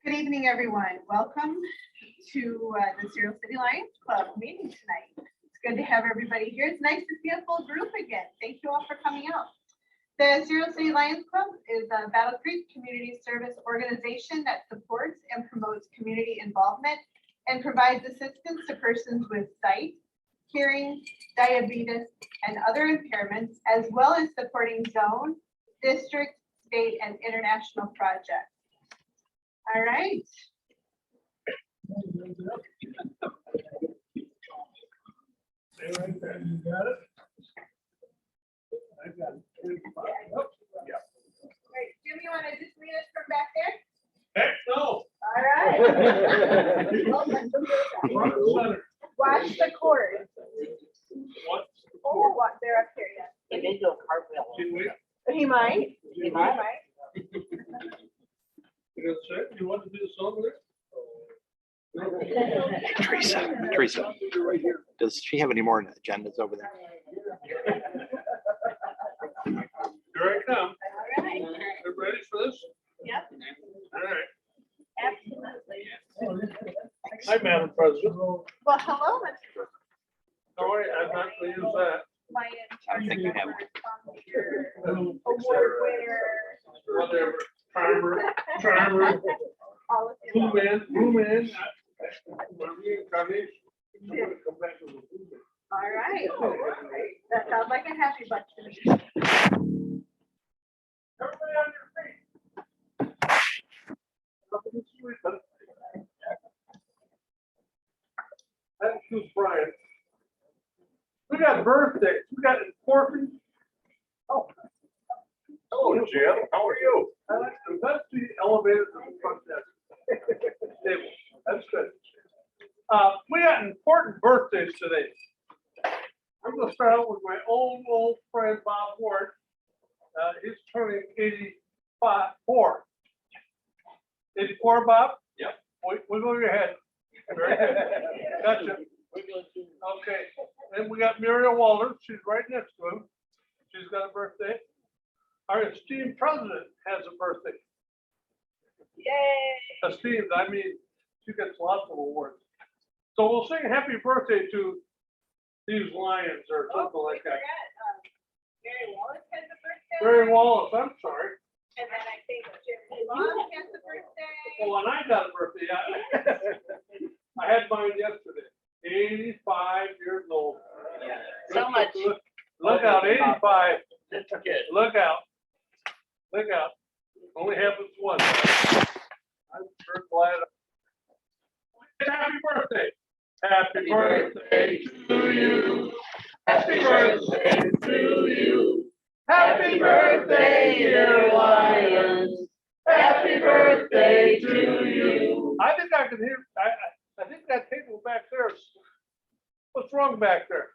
Good evening, everyone. Welcome to the Cereal City Lions Club meeting tonight. It's good to have everybody here. It's nice to see a full group again. Thank you all for coming out. The Cereal City Lions Club is a Battle Creek community service organization that supports and promotes community involvement and provides assistance to persons with sight, hearing, diabetes, and other impairments, as well as supporting zone, district, state, and international projects. All right. Stay right there. You got it? I got it. Oh, yeah. Great. Jim, you want to just read us from back there? Heck no. All right. Watch the cord. What? Oh, what? They're up here, yeah. He may do a cartwheel. Can we? He might. He might. You gonna say, you want to do the song there? Teresa, does she have any more agendas over there? Here I come. All right. You ready for this? Yep. All right. Absolutely. Hi, Madam President. Well, hello, Mr. How are you? I'm not going to use that. My I think you have award winner. Whatever. Charmer. All of you. Blue man. Come back to the blue man. All right. That sounds like a happy bunch to me. Everybody on your feet. That's who's Brian. We got birthdays. We got important. Oh. Hello, Jim. How are you? That's the elevator to the front desk. Table. That's good. We got important birthdays today. I'm going to start out with my own old friend, Bob Ward. He's turning 84. 84, Bob? Yep. Wiggle your head. Very good. Gotcha. Okay. Then we got Muriel Walter. She's right next to him. She's got a birthday. Our esteemed president has a birthday. Yay. Esteemed, I mean, she gets lots of awards. So we'll sing happy birthday to these lions or something like that. Mary Wallace has a birthday. Mary Wallace, I'm sorry. And then I think Jim Long has a birthday. Oh, and I got a birthday. I had mine yesterday. 85 years old. Yeah. So much. Look out, 85. That's good. Look out. Look out. Only happens once. I'm sure glad. Happy birthday. Happy birthday to you. Happy birthday to you. Happy birthday, dear Lions. Happy birthday to you. I think I can hear, I think that table back there is, what's wrong back there?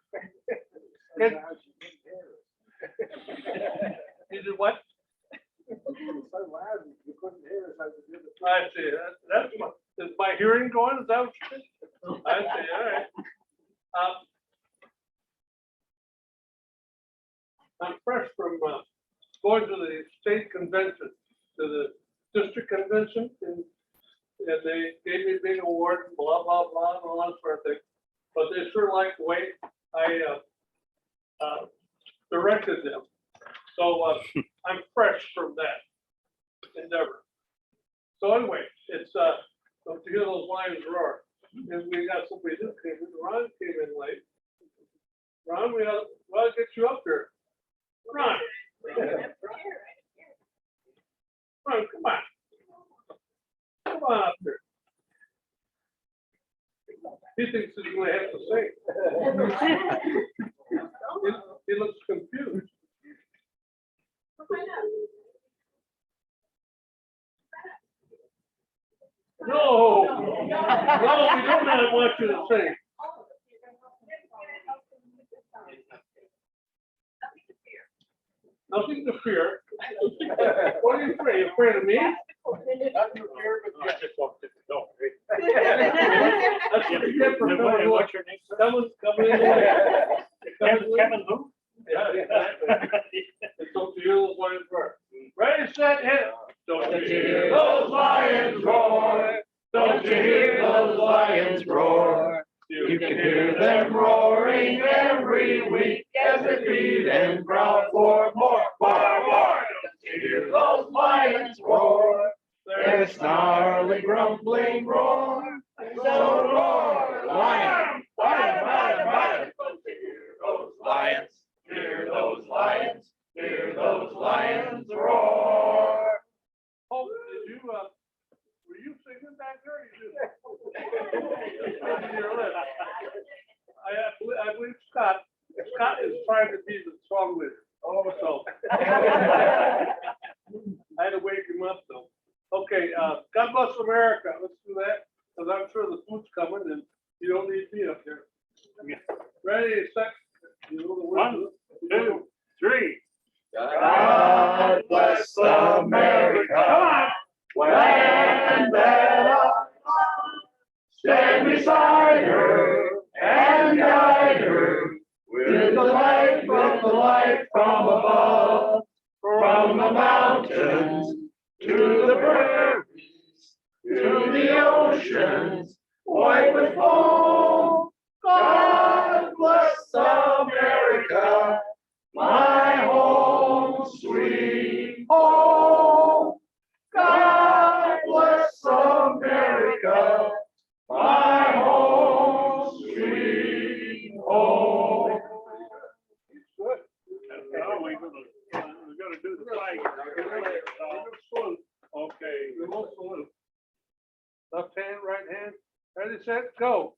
You did what? So loud you couldn't hear us. I see. That's my, is my hearing going? Is that what you think? I see. All right. I'm fresh from going to the state convention, to the district convention, and they gave me a big award, and blah, blah, blah, and all that sort of thing. But they sure liked the way I directed them. So I'm fresh from that endeavor. So anyway, it's don't you hear those lions roar? And we got somebody who came in. Ron came in late. Ron, we gotta get you up there. Ron. Ron, come on. Come on up there. He thinks he's gonna have to sing. He looks confused. No, we don't want you to sing. Nothing to fear. What are you afraid? You afraid of me? Nothing to fear, but I just walked in the door. That's different. What's your name? Someone's coming in. Kevin who? Yeah. It's up to you, those lions roar. Ready, set, hit. Don't you hear those lions roar? beat and growl for more. Hear those lions roar, their snarly grumbling roar. So roar, lion, lion. Hear those lions, hear those lions, hear those lions roar. Oh, did you, were you singing back there? I believe Scott is trying to be the song leader. Oh, so. I had to wake him up though. Okay, God bless America. Let's do that, because I'm sure the food's coming and you don't need me up there. Ready, set. One, two, three. God bless America. Come on. Land that I stand beside her and guide her with the light from above, from the mountains to the prairies, to the oceans, white with foam. God bless America, my home, sweet home. God bless America, my home, sweet home. Good. Now we're gonna do the flag. Okay, remote salute. Left hand, right hand, ready, set, go.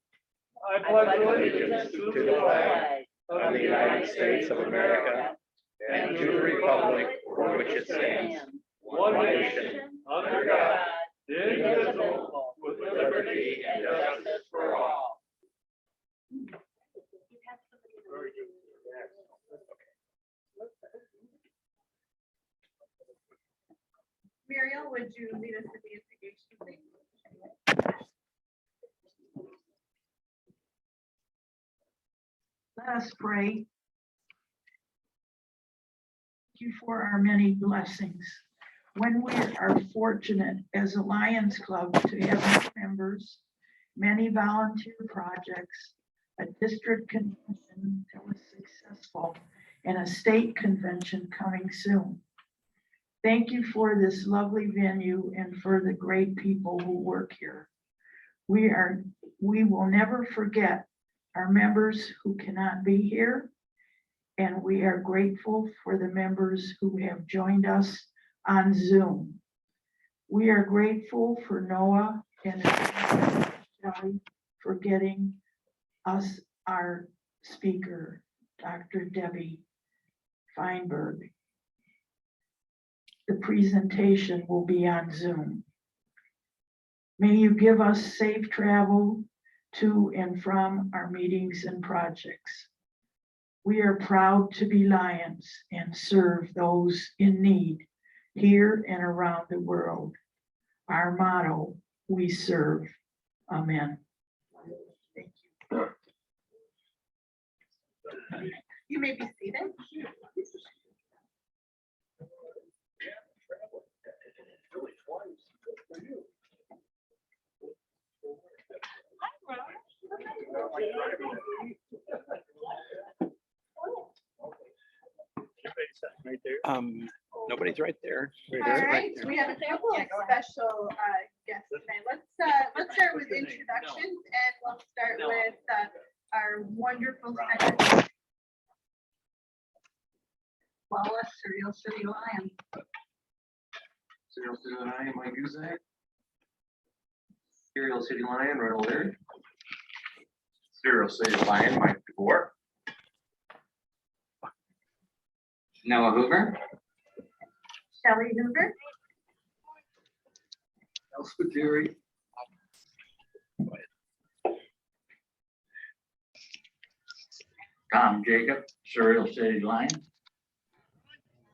I pledge allegiance to the flag of the United States of America and to the republic for which it stands, one nation, under God, indivisible, with liberty and justice for all. Very good. Muriel, would you lead us to the invocation, please? Let us pray. Thank you for our many blessings. When we are fortunate as a Lions Club to have members, many volunteer projects, a district convention that was successful, and a state convention coming soon. Thank you for this lovely venue and for the great people who work here. We will never forget our members who cannot be here, and we are grateful for the members who have joined us on Zoom. We are grateful for Noah and Shelley for getting us our speaker, Dr. Debby Feinberg. The presentation will be on Zoom. May you give us safe travel to and from our meetings and projects. We are proud to be Lions and serve those in need here and around the world. Our motto, we serve. Amen. Thank you. You may be seated. Right there. Nobody's right there. All right, we have a couple of special guests tonight. Let's start with introductions, and we'll start with our wonderful secretary, Wallace, Serial City Lion. Serial City Lion, Mike Guzak. Serial City Lion, Red O'Leary. Serial City Lion, Mike DeVore. Noah Hoover. Shelley Hoover. Elspeth Jerry. Tom Jacob, Serial City Lion.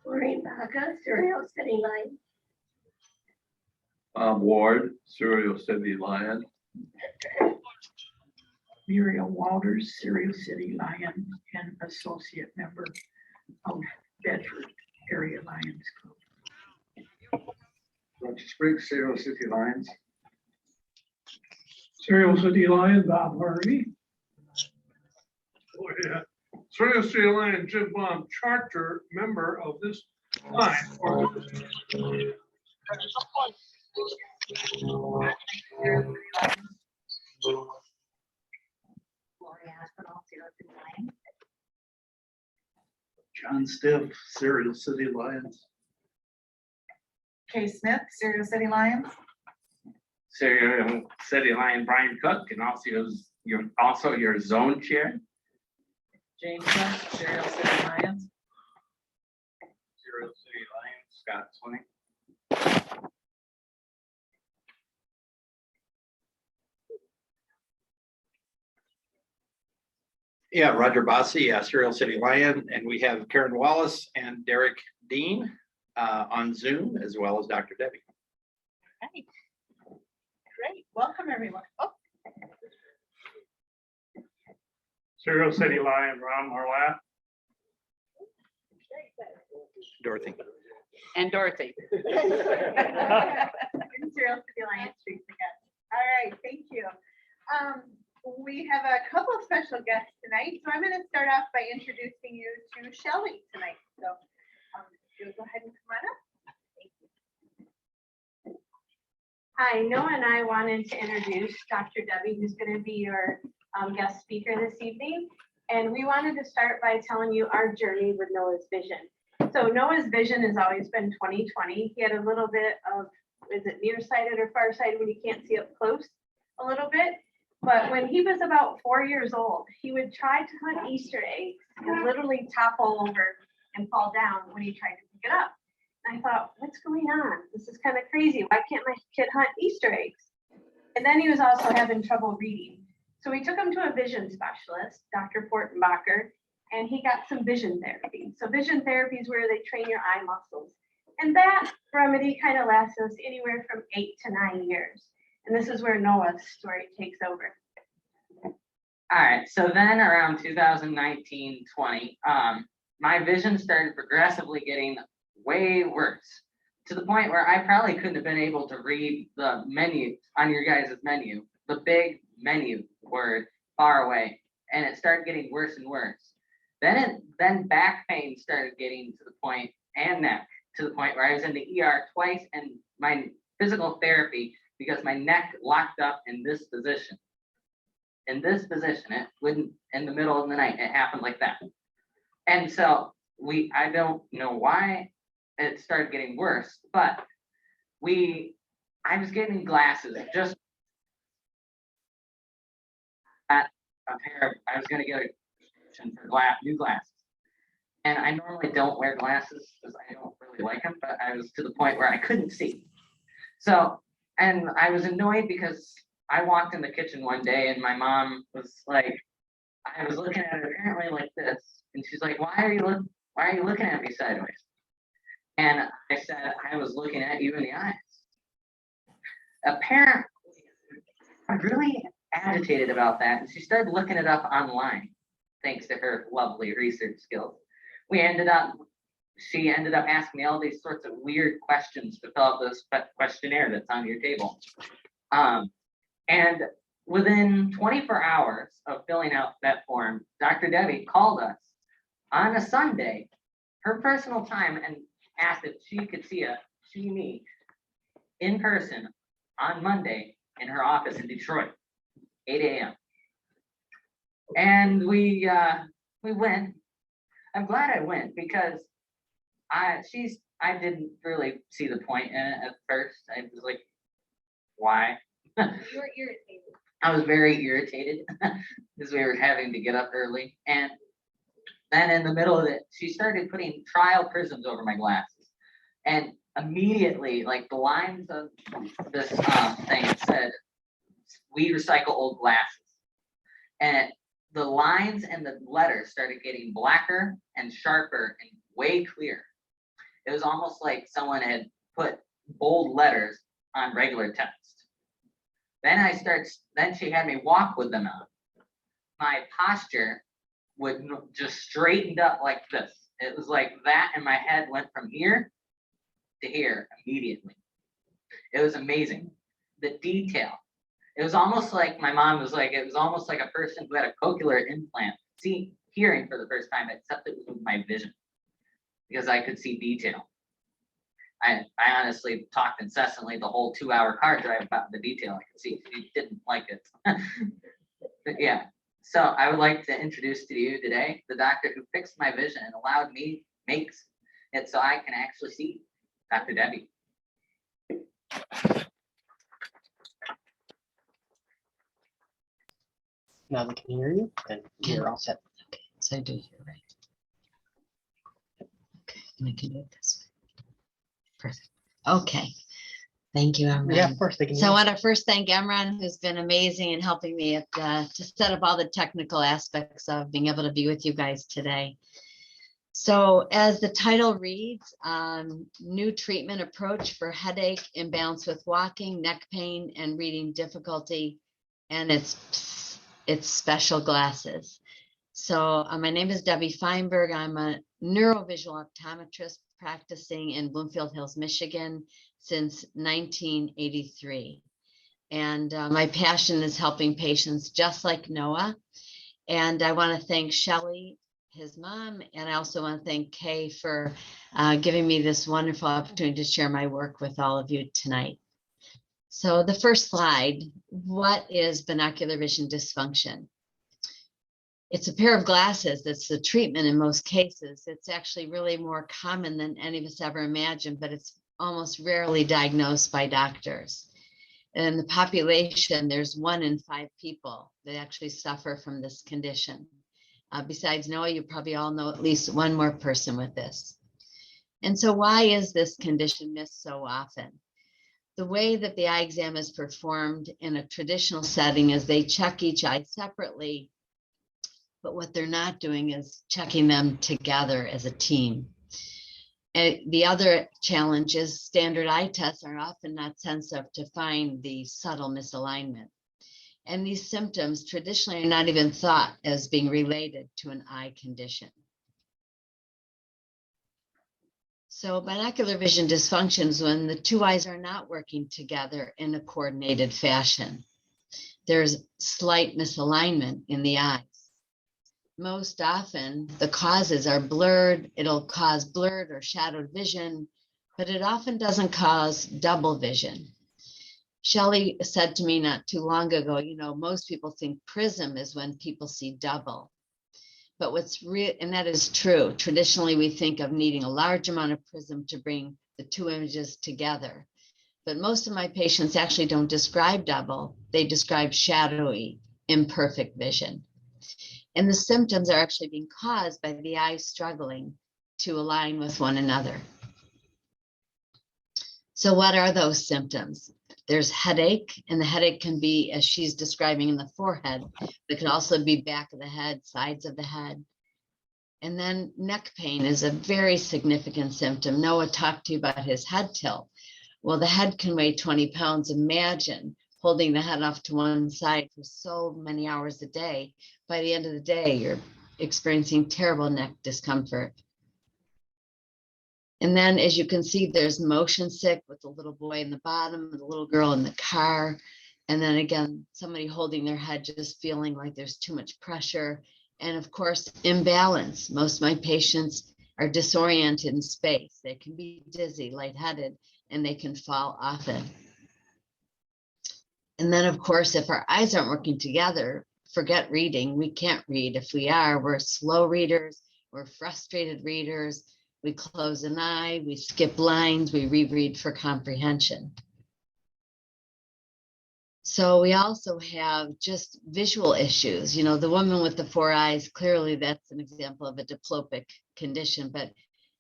Maureen Baca, Serial City Lion. Bob Ward, Serial City Lion. Muriel Walters, Serial City Lion and associate member of Bedford Area Lions Club. Roger Spriggs, Serial City Lions. Serial City Lion, Bob Harvey. Oh, yeah. Serial City Alliance Jim Bond Charter member of this line. John Stiff, Serial City Lions. Kay Smith, Serial City Lions. Serial City Lion Brian Cook, and also your zone chair. James Hunt, Serial City Lions. Serial City Lion Scott Swinney. Yeah, Roger Bossi, Serial City Lion, and we have Karen Wallace and Derek Dean on Zoom, as well as Dr. Debbie. Right. Great, welcome everyone. Oh, Serial City Lion Ron Marlatt. Dorothy. And Dorothy. and Serial City Lions Streets again. All right, thank you. We have a couple of special guests tonight, so I'm going to start off by introducing you to Shelley tonight. So you'll go ahead and come on up. Hi, Noah and I wanted to introduce Dr. Debbie, who's going to be your guest speaker this evening. And we wanted to start by telling you our journey with Noah's vision. So Noah's vision has always been 20/20. He had a little bit of, is it nearsighted or farsighted when you can't see up close a little bit? But when he was about 4 years old, he would try to hunt Easter eggs and literally topple over and fall down when he tried to pick it up. And I thought, what's going on? This is kind of crazy. Why can't my kid hunt Easter eggs? And then he was also having trouble reading. So we took him to a vision specialist, Dr. Fortenbacher, and he got some vision therapy. So vision therapy is where they train your eye muscles. And that remedy kind of lasts us anywhere from 8 to 9 years. And this is where Noah's story takes over. All right, so then around 2019-20, my vision started progressively getting way worse, to the point where I probably couldn't have been able to read the menu on your guys' menu, the big menu word far away, and it started getting worse and worse. Then back pain started getting to the point, and neck, to the point where I was in the ER twice, and my physical therapy, because my neck locked up in this position. In this position, it wouldn't, in the middle of the night, it happened like that. And so I don't know why it started getting worse, but I was getting glasses just at a pair. I was going to get a prescription for new glasses. And I normally don't wear glasses because I don't really like them, but I was to the point where I couldn't see. So, and I was annoyed because I walked in the kitchen one day and my mom was like, I was looking at her apparently like this. And she's like, why are you looking at me sideways? And I said, I was looking at you in the eyes. Apparently, I'm really agitated about that. And she started looking it up online, thanks to her lovely research skills. She ended up asking me all these sorts of weird questions to fill out this questionnaire that's on your table. And within 24 hours of filling out that form, Dr. Debbie called us on a Sunday, her personal time, and asked if she could see me in person on Monday in her office in Detroit, 8 a.m. And we went. I'm glad I went because I didn't really see the point in it at first. I was like, why? You were irritated. I was very irritated because we were having to get up early. And then in the middle of it, she started putting trial prisms over my glasses. And immediately, like the lines of this thing said, we recycle old glasses. And the lines and the letters started getting blacker and sharper and way clearer. It was almost like someone had put bold letters on regular text. Then she had me walk with them out. My posture would just straightened up like this. It was like that, and my head went from here to here immediately. It was amazing. The detail. It was almost like my mom was like, it was almost like a person who had a cochlear implant. See, hearing for the first time, except it was with my vision. Because I could see detail. I honestly talked incessantly the whole 2-hour car drive about the detail I could see. He didn't like it. But yeah, so I would like to introduce to you today the doctor who fixed my vision and allowed me makes it so I can actually see, Dr. Debby. Now they can hear you, and you're all set. So I do hear right. Okay, and I can do it this way. Perfect. Okay. Thank you, Emron. Yeah, of course they can. So I hear want to first thank Emron, who's been amazing in helping me to set up all the technical aspects of being able to be with you guys today. So as the title reads, new treatment approach for headache, imbalance with walking, neck pain, and reading difficulty, and it's special glasses. So my name is Debbie Feinberg. I'm a neurovisual optometrist practicing in Bloomfield Hills, Michigan since 1983. And my passion is helping patients just like Noah. And I want to thank Shelley, his mom, and I also want to thank Kay for giving me this wonderful opportunity to share my work with all of you tonight. So the first slide, what is binocular vision dysfunction? It's a pair of glasses that's the treatment in most cases. It's actually really more common than any of us ever imagined, but it's almost rarely diagnosed by doctors. In the population, there's 1 in 5 people that actually suffer from this condition. Besides Noah, you probably all know at least one more person with this. And so why is this condition missed so often? The way that the eye exam is performed in a traditional setting is they check each eye separately, but what they're not doing is checking them together as a team. And the other challenge is standard eye tests are often not sensitive to find the subtle misalignment. And these symptoms traditionally are not even thought as being related to an eye condition. So binocular vision dysfunction is when the 2 eyes are not working together in a coordinated fashion. There's slight misalignment in the eyes. Most often the causes are blurred. It'll cause blurred or shadowed vision, but it often doesn't cause double vision. Shelley said to me not too long ago, you know, most people think prism is when people see double. But what's real, and that is true. Traditionally, we think of needing a large amount of prism to bring the 2 images together. But most of my patients actually don't describe double. They describe shadowy, imperfect vision. And the symptoms are actually being caused by the eyes struggling to align with one another. So what are those symptoms? There's headache, and the headache can be, as she's describing, in the forehead. It can also be back of the head, sides of the head. And then neck pain is a very significant symptom. Noah talked to you about his head tilt. Well, the head can weigh 20 pounds. Imagine holding the head off to one side for so many hours a day. By the end of the day, you're experiencing terrible neck discomfort. And then, as you can see, there's motion sick with the little boy in the bottom and the little girl in the car. And then again, somebody holding their head, just feeling like there's too much pressure. And of course, imbalance. Most of my patients are disoriented in space. They can be dizzy, lightheaded, and they can fall often. And then, of course, if our eyes aren't working together, forget reading. We can't read. If we are, we're slow readers, we're frustrated readers. We close an eye, we skip lines, we reread for comprehension. So we also have just visual issues. You know, the woman with the 4 eyes, clearly that's an example of a diplopic condition, but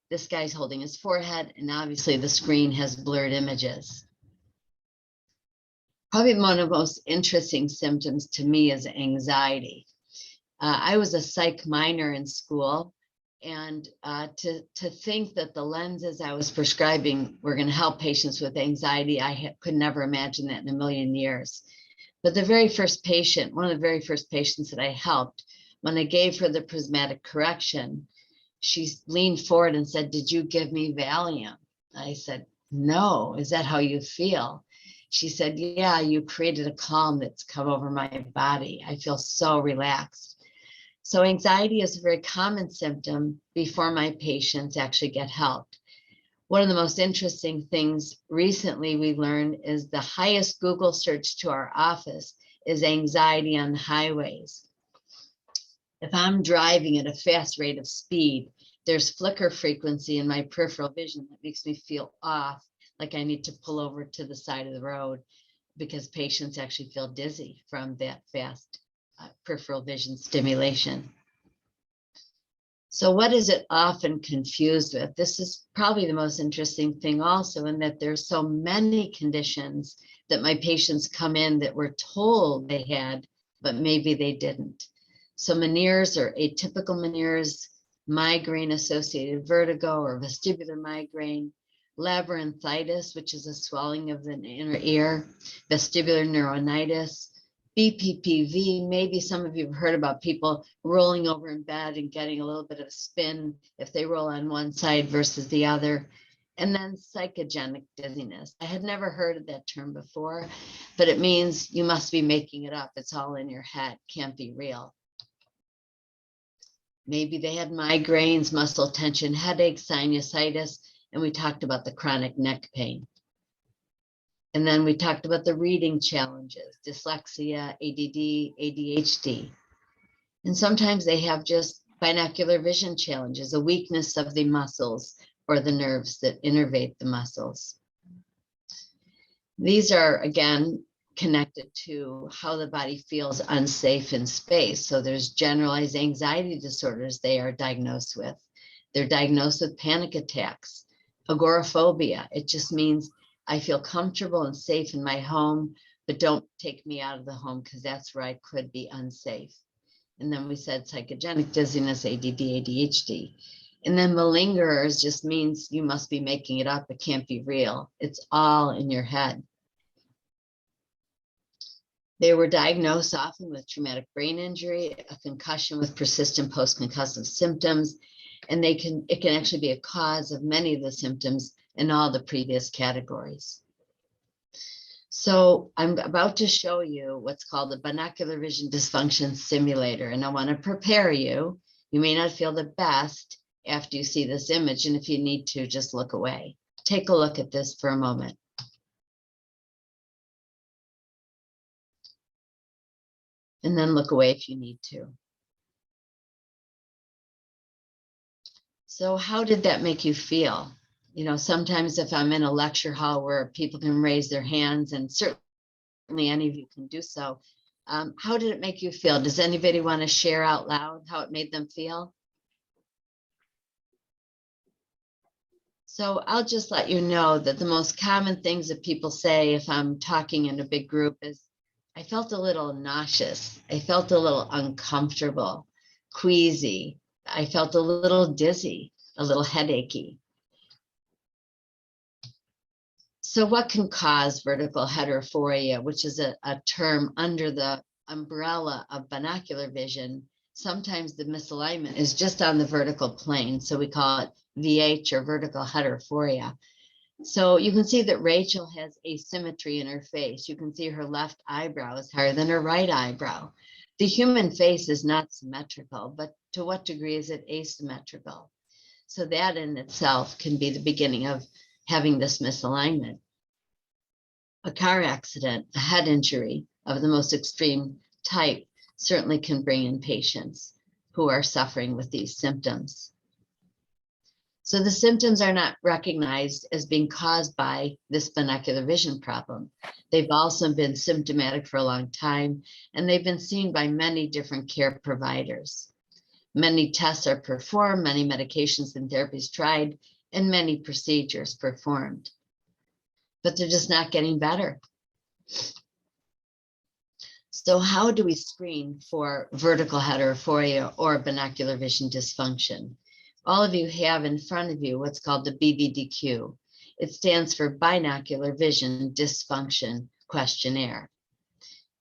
this guy's holding his forehead, and obviously the screen has blurred images. Probably one of the most interesting symptoms to me is anxiety. I was a psych minor in school. And to think that the lenses I was prescribing were going to help patients with anxiety, I could never imagine that in a million years. But the very first patient, one of the very first patients that I helped, when I gave her the prismatic correction, she leaned forward and said, "Did you give me Valium?" I said, "No, is that how you feel?" She said, "Yeah, you created a calm that's come over my body. I feel so relaxed." So anxiety is a very common symptom before my patients actually get helped. One of the most interesting things recently we learned is the highest Google search to our office is anxiety on highways. If I'm driving at a fast rate of speed, there's flicker frequency in my peripheral vision that makes me feel off, like I need to pull over to the side of the road, because patients actually feel dizzy from that fast peripheral vision stimulation. So what is it often confused with? This is probably the most interesting thing also, in that there's so many conditions that my patients come in that were told they had, but maybe they didn't. So Meniere's or atypical Meniere's, migraine associated vertigo or vestibular migraine, labyrinthitis, which is a swelling of the inner ear, vestibular neuronitis, BPPV. Maybe some of you have heard about people rolling over in bed and getting a little bit of a spin if they roll on one side versus the other. And then psychogenic dizziness. I had never heard of that term before, but it means you must be making it up. It's all in your head, can't be real. Maybe they had migraines, muscle tension, headaches, sinusitis, and we talked about the chronic neck pain. And then we talked about the reading challenges, dyslexia, ADD, ADHD. And sometimes they have just binocular vision challenges, a weakness of the muscles or the nerves that innervate the muscles. These are, again, connected to how the body feels unsafe in space. So there's generalized anxiety disorders they are diagnosed with. They're diagnosed with panic attacks, agoraphobia. It just means I feel comfortable and safe in my home, but don't take me out of the home because that's where I could be unsafe. And then we said psychogenic dizziness, ADD, ADHD. And then malingerers just means you must be making it up. It can't be real. It's all in your head. They were diagnosed often with traumatic brain injury, a concussion with persistent post-concussive symptoms, and it can actually be a cause of many of the symptoms in all the previous categories. So I'm about to show you what's called the binocular vision dysfunction simulator, and I want to prepare you. You may not feel the best after you see this image, and if you need to, just look away. Take a look at this for a moment. And then look away if you need to. So how did that make you feel? You know, sometimes if I'm in a lecture hall where people can raise their hands, and certainly any of you can do so, how did it make you feel? Does anybody want to share out loud how it made them feel? So I'll just let you know that the most common things that people say if I'm talking in a big group is, I felt a little nauseous. I felt a little uncomfortable, queasy. I felt a little dizzy, a little headachy. So what can cause vertical heterophoria, which is a term under the umbrella of binocular vision? Sometimes the misalignment is just on the vertical plane. So we call it VH or vertical heterophoria. So you can see that Rachel has asymmetry in her face. You can see her left eyebrow is higher than her right eyebrow. The human face is not symmetrical, but to what degree is it asymmetrical? So that in itself can be the beginning of having this misalignment. A car accident, a head injury of the most extreme type certainly can bring in patients who are suffering with these symptoms. So the symptoms are not recognized as being caused by this binocular vision problem. They've also been symptomatic for a long time, and they've been seen by many different care providers. Many tests are performed, many medications and therapies tried, and many procedures performed. But they're just not getting better. So how do we screen for vertical heterophoria or binocular vision dysfunction? All of you have in front of you what's called the BVDQ. It stands for Binocular Vision Dysfunction Questionnaire.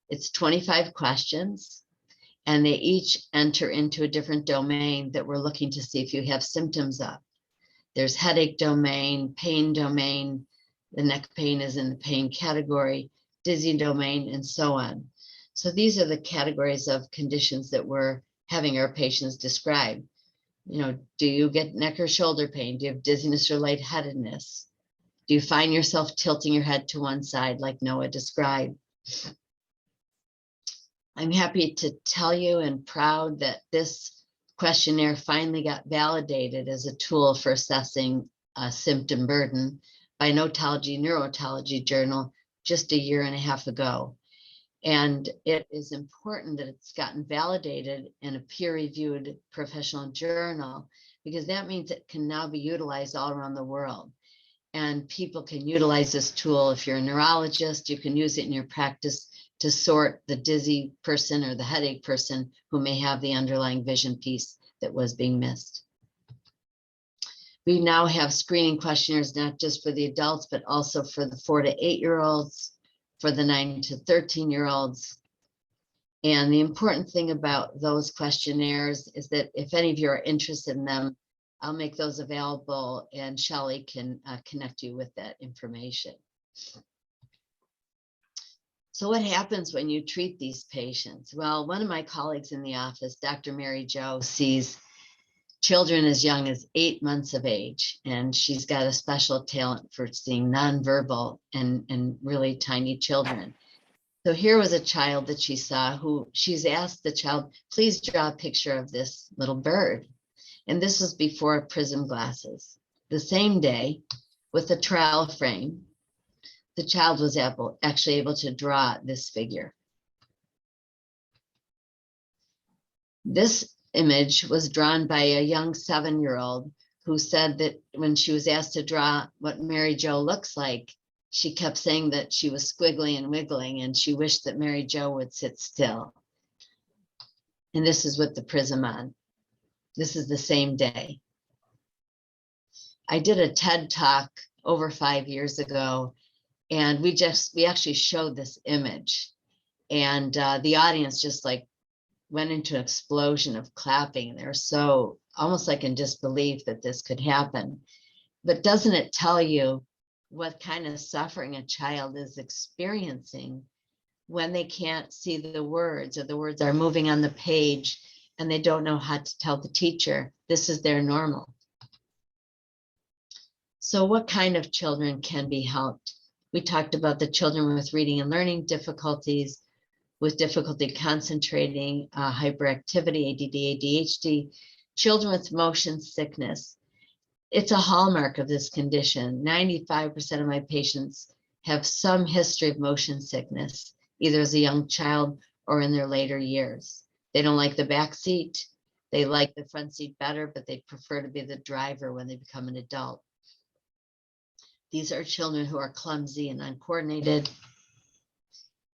It's 25 questions, and they each enter into a different domain that we're looking to see if you have symptoms of. There's headache domain, pain domain, the neck pain is in the pain category, dizzy domain, and so on. So these are the categories of conditions that we're having our patients describe. You know, do you get neck or shoulder pain? Do you have dizziness or lightheadedness? Do you find yourself tilting your head to one side like Noah described? I'm happy to tell you and proud that this questionnaire finally got validated as a tool for assessing symptom burden by an otology neurotology journal just a year and a half ago. And it is important that it's gotten validated in a peer-reviewed professional journal, because that means it can now be utilized all around the world. And people can utilize this tool. If you're a neurologist, you can use it in your practice to sort the dizzy person or the headache person who may have the underlying vision piece that was being missed. We now have screening questionnaires, not just for the adults, but also for the 4 to 8-year-olds, for the 9 to 13-year-olds. And the important thing about those questionnaires is that if any of you are interested in them, I'll make those available and Shelley can connect you with that information. So what happens when you treat these patients? Well, one of my colleagues in the office, Dr. Mary Jo, sees children as young as 8 months of age, and she's got a special talent for seeing nonverbal and really tiny children. So here was a child that she saw who she's asked the child, please draw a picture of this little bird. And this was before prism glasses. The same day, with a trowel frame, the child was actually able to draw this figure. This image was drawn by a young 7-year-old who said that when she was asked to draw what Mary Jo looks like, she kept saying that she was squiggly and wiggling, and she wished that Mary Jo would sit still. And this is with the prism on. This is the same day. I did a TED talk over 5 years ago, and we actually showed this image, and the audience just like went into an explosion of clapping. And they're so almost like in disbelief that this could happen. But doesn't it tell you what kind of suffering a child is experiencing when they can't see the words, or the words are moving on the page and they don't know how to tell the teacher this is their normal? So what kind of children can be helped? We talked about the children with reading and learning difficulties, with difficulty concentrating, hyperactivity, ADD, ADHD, children with motion sickness. It's a hallmark of this condition. 95% of my patients have some history of motion sickness, either as a young child or in their later years. They don't like the back seat. They like the front seat better, but they prefer to be the driver when they become an adult. These are children who are clumsy and uncoordinated.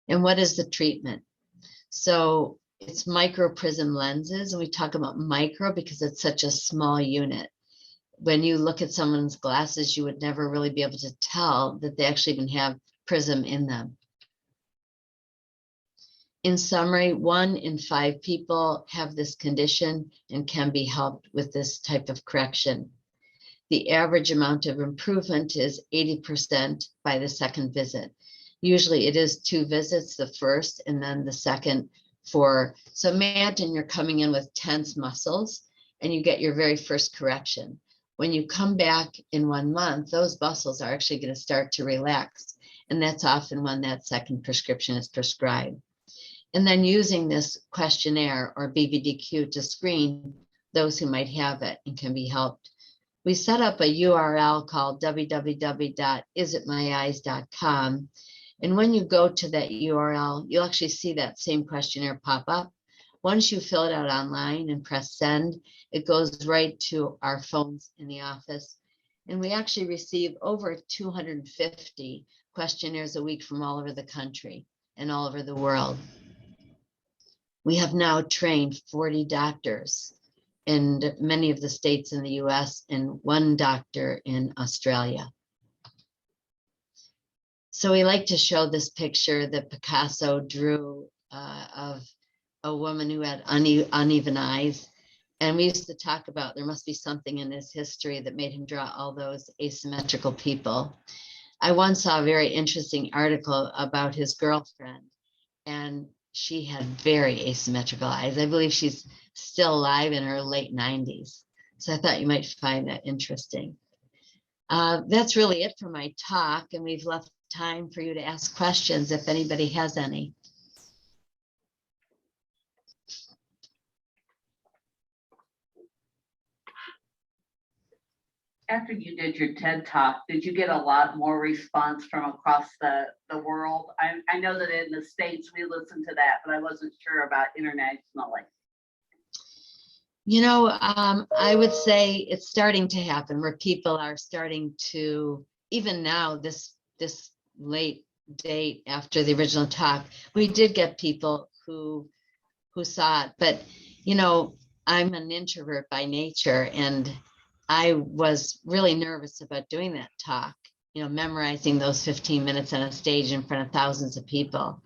And what is the treatment? So it's microprism lenses, and we talk about micro because it's such a small unit. When you look at someone's glasses, you would never really be able to tell that they actually even have prism in them. In summary, 1 in 5 people have this condition and can be helped with this type of correction. The average amount of improvement is 80% by the second visit. Usually it is 2 visits, the first and then the second so imagine you're coming in with tense muscles and you get your very first correction. When you come back in 1 month, those muscles are actually going to start to relax. And that's often when that second prescription is prescribed. And then using this questionnaire or BVDQ to screen those who might have it and can be helped. We set up a URL called www.isitmyeyes.com. And when you go to that URL, you'll actually see that same questionnaire pop up. Once you fill it out online and press send, it goes right to our phones in the office. And we actually receive over 250 questionnaires a week from all over the country and all over the world. We have now trained 40 doctors in many of the states in the US and 1 doctor in Australia. So we like to show this picture that Picasso drew of a woman who had uneven eyes. And we used to talk about there must be something in his history that made him draw all those asymmetrical people. I once saw a very interesting article about his girlfriend. And she had very asymmetrical eyes. I believe she's still alive in her late 90s. So I thought you might find that interesting. That's really it for my talk, and we've left time for you to ask questions if anybody has any. After you did your TED Talk, did you get a lot more response from across the world? I know that in the States we listen to that, but I wasn't sure about internationally. You know, I would say it's starting to happen where people are starting to, even now, this late date after the original talk, we did get people who saw it. But, you know, I'm an introvert by nature, and I was really nervous about doing that talk, you know, memorizing those 15 minutes on a stage in front of thousands of people.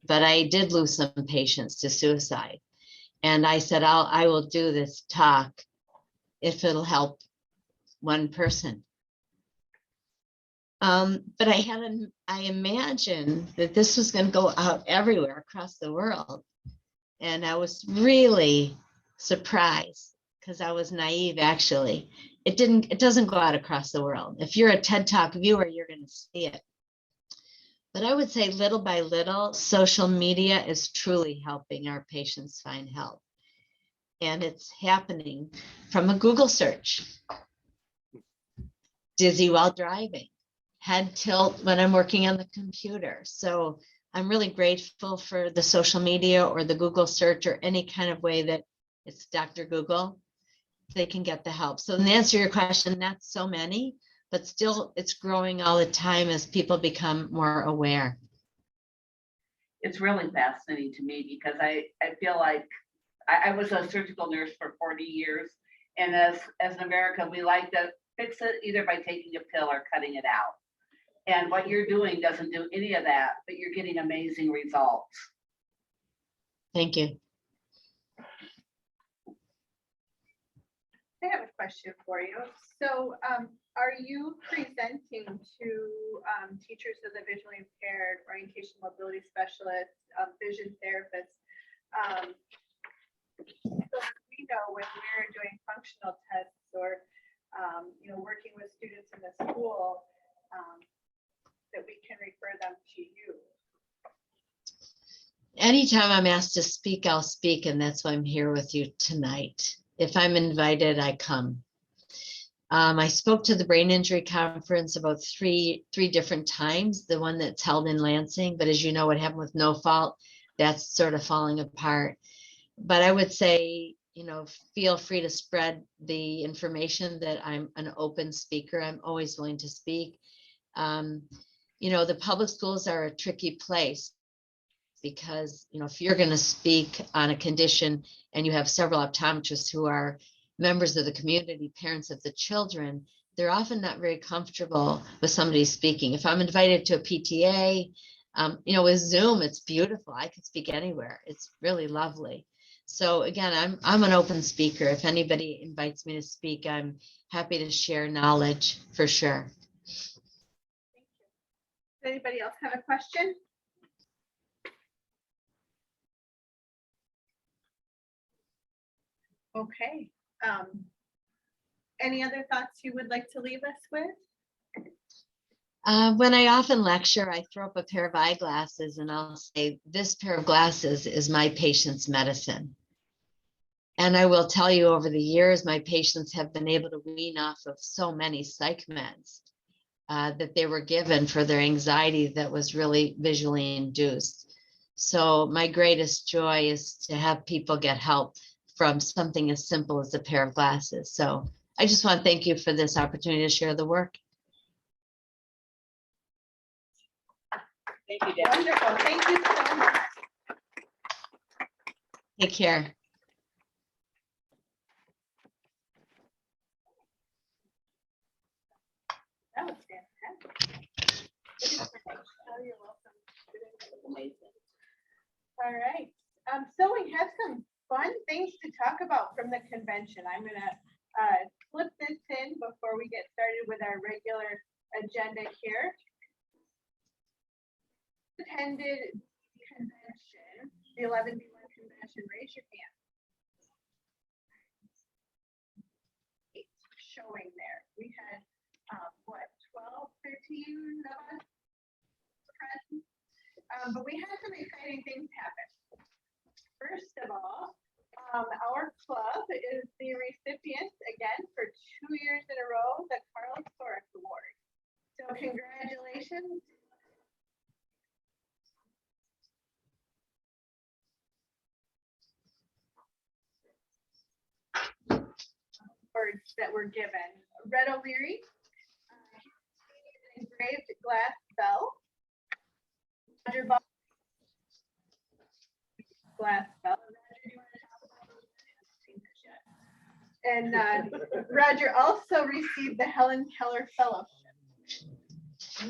But I did lose some patients to suicide. And I said, I will do this talk if it'll help one person. But I imagined that this was going to go out everywhere across the world. And I was really surprised because I was naive, actually. It doesn't go out across the world. If you're a TED Talk viewer, you're going to see it. But I would say little by little, social media is truly helping our patients find help. And it's happening from a Google search. Dizzy while driving, head tilt when I'm working on the computer. So I'm really grateful for the social media or the Google search or any kind of way that it's Dr. Google, they can get the help. So to answer your question, not so many, but still it's growing all the time as people become more aware. It's really fascinating to me because I feel like I was a surgical nurse for 40 years. And as an American, we like to fix it either by taking a pill or cutting it out. And what you're doing doesn't do any of that, but you're getting amazing results. Thank you. I have a question for you. So are you presenting to teachers of the visually impaired, orientation mobility specialists, vision therapists? So we know when we're doing functional tests or working with students in the school, that we can refer them to you. Anytime I'm asked to speak, I'll speak, and that's why I'm here with you tonight. If I'm invited, I come. I spoke to the brain injury conference about three different times, the one that's held in Lansing, but as you know, what happened with No Fault, that's sort of falling apart. But I would say, feel free to spread the information that I'm an open speaker. I'm always willing to speak. The public schools are a tricky place because, if you're going to speak on a condition and you have several optometrists who are members of the community, parents of the children, they're often not very comfortable with somebody speaking. If I'm invited to a PTA, with Zoom, it's beautiful. I could speak anywhere. It's really lovely. So again, I'm an open speaker. If anybody invites me to speak, I'm happy to share knowledge for sure. Thank you. Does anybody else have a question? Okay. Any other thoughts you would like to leave us with? When I often lecture, I throw up a pair of eyeglasses and I'll say, this pair of glasses is my patient's medicine. And I will tell you, over the years, my patients have been able to wean off of so many psych meds that they were given for their anxiety that was really visually induced. So my greatest joy is to have people get help from something as simple as a pair of glasses. So I just want to thank you for this opportunity to share the work. Thank you, Debby. Wonderful. Thank you so much. Take care. That was fantastic. Oh, you're welcome. Amazing. All right. So we have some fun things to talk about from the convention. I'm going to flip this in before we get started with our regular agenda here. Attended convention. the 11D1 convention, raise your hand. It's showing there. We had, what, 12, 13 of us present. But we had some exciting things happen. First of all, our club is the recipient again for 2 years in a row, the Carl Stork Award. So congratulations. Awards that were given. Red O'Leary, engraved glass bell. Roger Bob, glass bell. Roger, do you want to talk about those? I haven't seen this yet. And Roger also received the Helen Keller Fellowship. If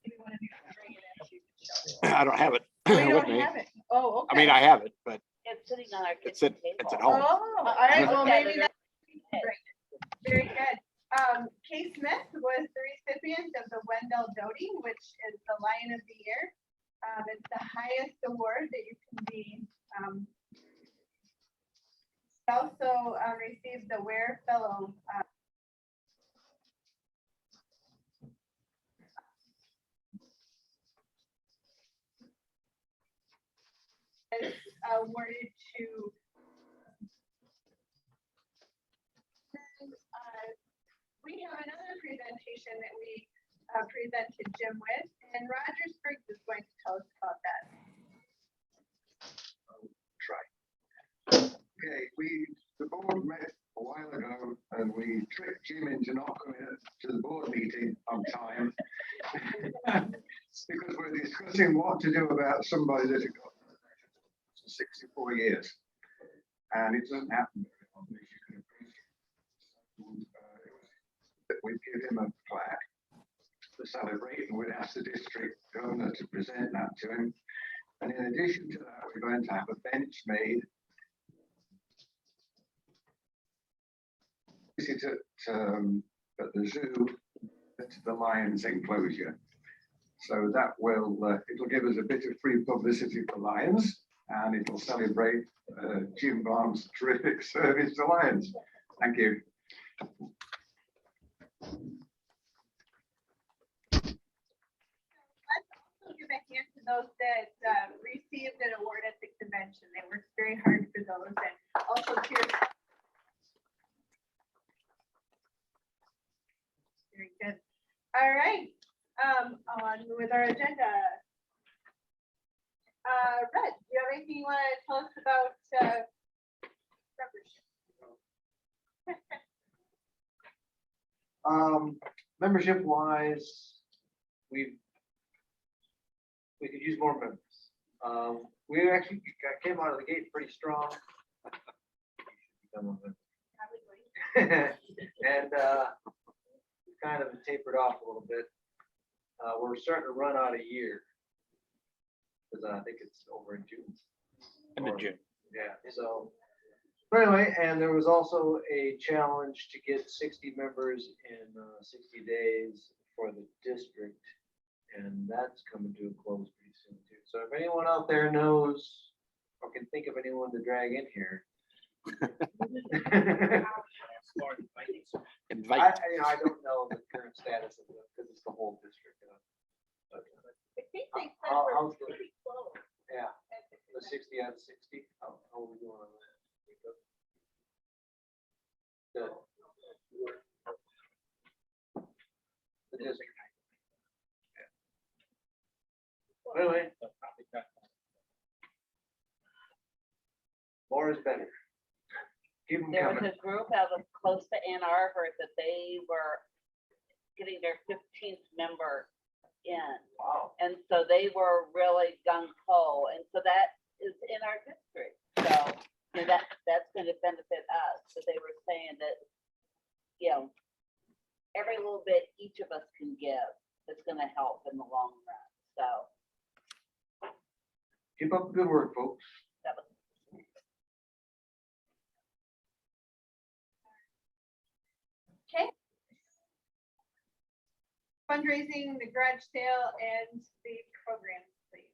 you want to bring it in, you can show it. I don't have it We with don't me. have it. Oh, okay. I mean, I have it, but It's sitting on our it's kitchen at table. home. Oh, all right, well, Yeah, maybe they're- that's very good. Kay Smith was the recipient of the Wendell Doty, which is the Lion of the Year. It's the highest award that you can be. She also received the Ware Fellow. Is awarded to we have another presentation that we presented Jim with, and Roger Spriggs is going to tell us about that. Okay, the board met a while ago and we tricked Jim into not coming to the board meeting on time. Because we're discussing what to do about somebody that had got 64 years. And it doesn't happen very often, as you can appreciate. That we'd give him a plaque to celebrate, and we'd ask the district governor to present that to him. And in addition to that, we're going to have a bench made. Visit at the zoo, at the Lions enclosure. So that will, it'll give us a bit of free publicity for Lions, and it'll celebrate Jim Barnes' terrific service to Lions. Thank you. Let's also give a hand to those that received an award at the convention. They worked very hard for those, and also cheers. Very good. All right, on with our agenda. Red, do you have anything you want to tell us about membership? Membership wise, we could use more members. We actually came out of the gate pretty strong. And kind of tapered off a little bit. We're starting to run out of year. Because I think it's over in June. End of June. Yeah, so, but anyway, and there was also a challenge to get 60 members in 60 days for the district. And that's coming to a close pretty soon too. So if anyone out there knows or can think of anyone to drag in here. Invite. I don't know the current status of it because it's the whole district. But, I think they said How- we're how's the- pretty close. yeah, the 60 out of 60. How are we doing on that? Good. The district. Yeah. Anyway. More is better. Keep them There was coming. a group out of close to Ann Arbor that they were getting their 15th member in. Wow. And so they were really gung ho. And so that is in our district. So you know, that's going to benefit us. So they were saying that, you know, every little bit each of us can give is going to help in the long run. So Keep up the good work, folks. that was Okay. Fundraising, the garage sale, and the programs, please.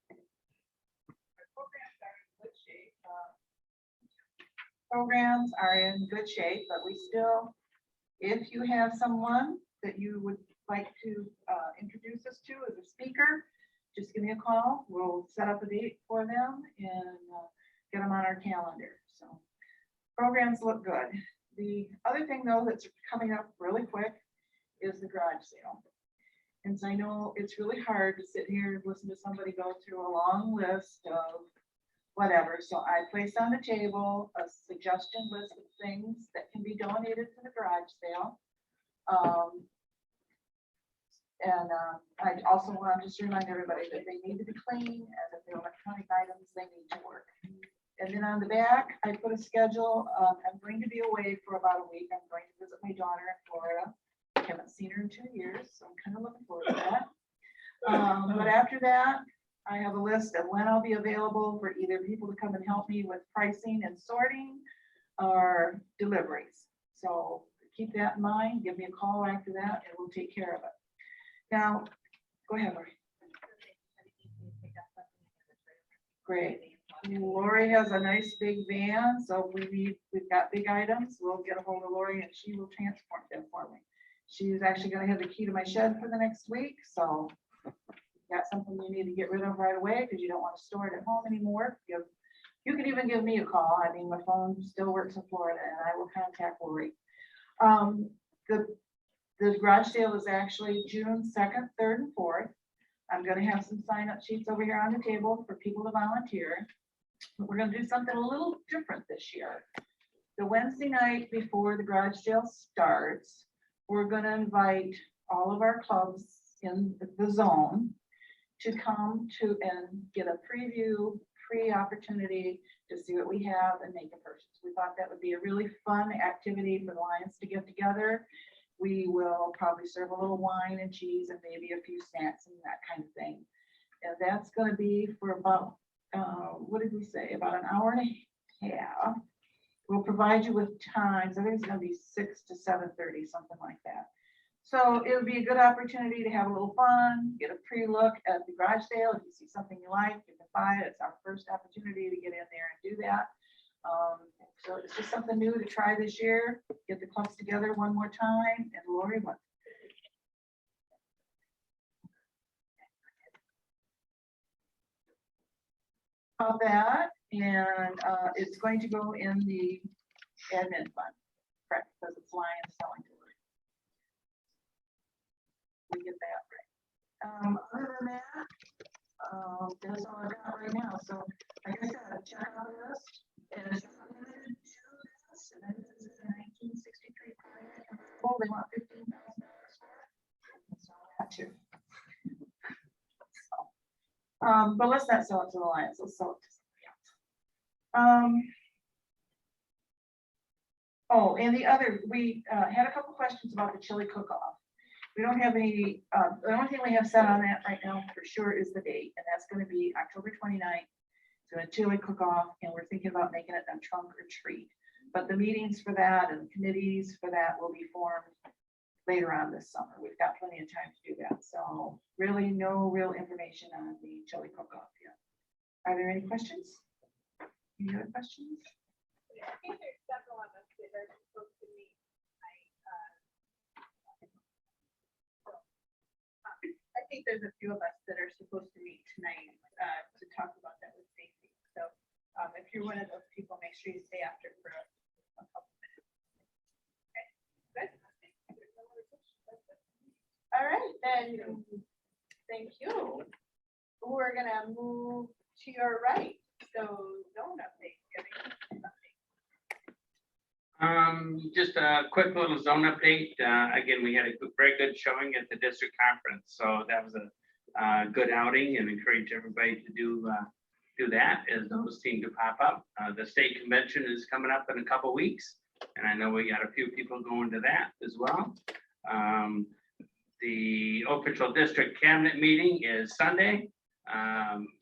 programs are in good shape, but we still, if you have someone that you would like to introduce us to as a speaker, just give me a call. We'll set up a date for them and get them on our calendar. So programs look good. The other thing though that's coming up really quick is the garage sale. And so I know it's really hard to sit here and listen to somebody go through a long list of whatever. So I placed on the table a suggestion list of things that can be donated to the garage sale. I also want to just remind everybody that they need to be clean and that the electronic items, they need to work. And then on the back, I put a schedule. I'm going to be away for about a week. I'm going to visit my daughter in Florida. I haven't seen her in 2 years, so I'm kind of looking forward to that. But after that, I have a list of when I'll be available for either people to come and help me with pricing and sorting or deliveries. So keep that in mind. Give me a call after that and we'll take care of it. Now, go ahead, Lori. Great. Lori has a nice big van, so if we've got big items, we'll get a hold of Lori and she will transport them for me. She's actually gonna have the key to my shed for the next week, so that's something you need to get rid of right away because you don't want to store it at home anymore. You can even give me a call. I mean, my phone still works in Florida and I will contact Lori. The garage sale is actually June 2nd, 3rd, and 4th. I'm gonna have some sign-up sheets over here on the table for people to volunteer. But we're gonna do something a little different this year. The Wednesday night before the garage sale starts, we're gonna invite all of our clubs in the zone to come to and get a preview, free opportunity to see what we have and make a purchase. We thought that would be a really fun activity for the Lions to get together. We will probably serve a little wine and cheese and maybe a few snacks and that kind of thing. And that's going to be for about, what did we say? About an hour and a half. We'll provide you with times. I think it's going to be 6 to 7:30, something like that. So it would be a good opportunity to have a little fun, get a pre-look at the garage sale. If you see something you like, you can buy it. It's our first opportunity to get in there and do that. So it's just something new to try this year. Get the clubs together one more time. And Lori, what? All that, and it's going to go in the admin fund, correct? Because it's Lions selling to Lori. We get that right. Other than that, that's all I got right now. So like I said, check out the list. And it's limited to this, and then this is a 1963 project. Oh, they want $15,000 for it. So that too. So, but let's not sell it to the Lions. Let's sell it to somebody else. Oh, and the other, we had a couple questions about the chili cook-off. We don't have any, the only thing we have set on that right now for sure is the date, and that's going to be October 29th. So a chili cook-off, and we're thinking about making it a trunk or treat. But the meetings for that and committees for that will be formed later on this summer. We've got plenty of time to do that. So really no real information on the chili cook-off yet. Are there any questions? Any other questions? I think there's several of us that are supposed to meet. I think there's a few of us that are supposed to meet tonight to talk about that with Stacy. So if you're one of those people, make sure you stay after for a couple minutes. Okay, good. All right, then, thank you. We're gonna move to your right. So zone update. Just a quick little zone update. Again, we had a very good showing at the district conference, so that was a good outing, and encourage everybody to do that as those seem to pop up. The state convention is coming up in a couple weeks, and I know we got a few people going to that as well. The official district cabinet meeting is Sunday,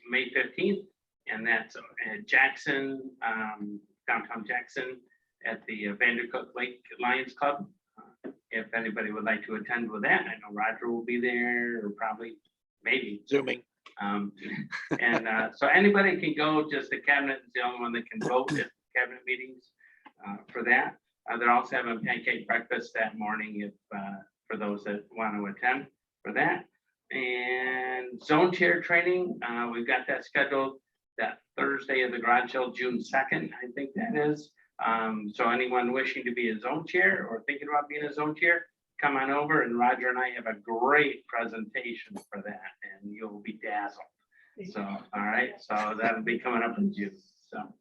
May 15th, and that's at Jackson, downtown Jackson, at the Vandercook Lake Lions Club. If anybody would like to attend with that, I know Roger will be there, or probably, maybe Zooming. So anybody can go, just the cabinet is the only one that can vote at cabinet meetings for that. They're also having pancake breakfast that morning if, for those that want to attend for that. And zone chair training, we've got that scheduled that Thursday of the garage sale, June 2nd, I think that is. So anyone wishing to be a zone chair or thinking about being a zone chair, come on over, and Roger and I have a great presentation for that, and you'll be dazzled. So, all right, so that'll be coming up in June, so, all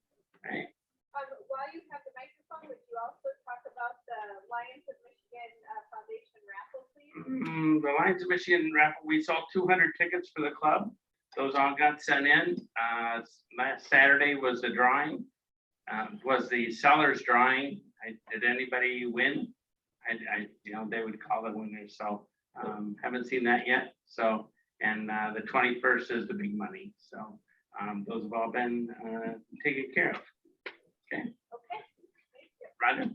right. While you have the microphone, would you also talk about the Lions of Michigan Foundation raffle, please? The Lions of Michigan raffle, we sold 200 tickets for the club. Those all got sent in. Last Saturday was the drawing, was the sellers drawing. Did anybody win? You know, they would call the winners, so haven't seen that yet. So, and the 21st is the big money. So those have all been taken care of. Okay. Okay. Roger.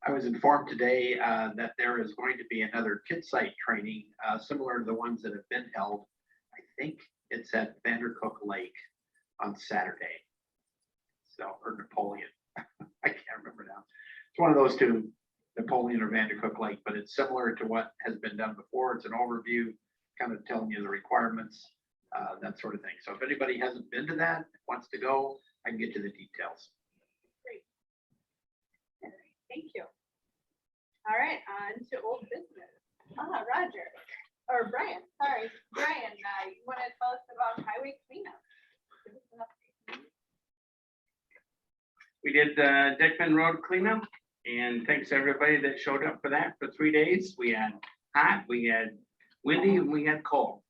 I was informed today that there is going to be another kid site training similar to the ones that have been held. I think it's at Vandercook Lake on Saturday. So, or Napoleon. I can't remember now. It's one of those two, Napoleon or Vandercook Lake, but it's similar to what has been done before. It's an overview, kind of telling you the requirements, that sort of thing. So if anybody hasn't been to that, wants to go, I can get you the details. Thank you. All right, on to old business. Roger, or Brian, sorry. Brian, you want to tell us about highway cleanup? Give us an update. We did the Dickman Road cleanup, and thanks to everybody that showed up for that for 3 days. We had hot, we had windy, and we had cold.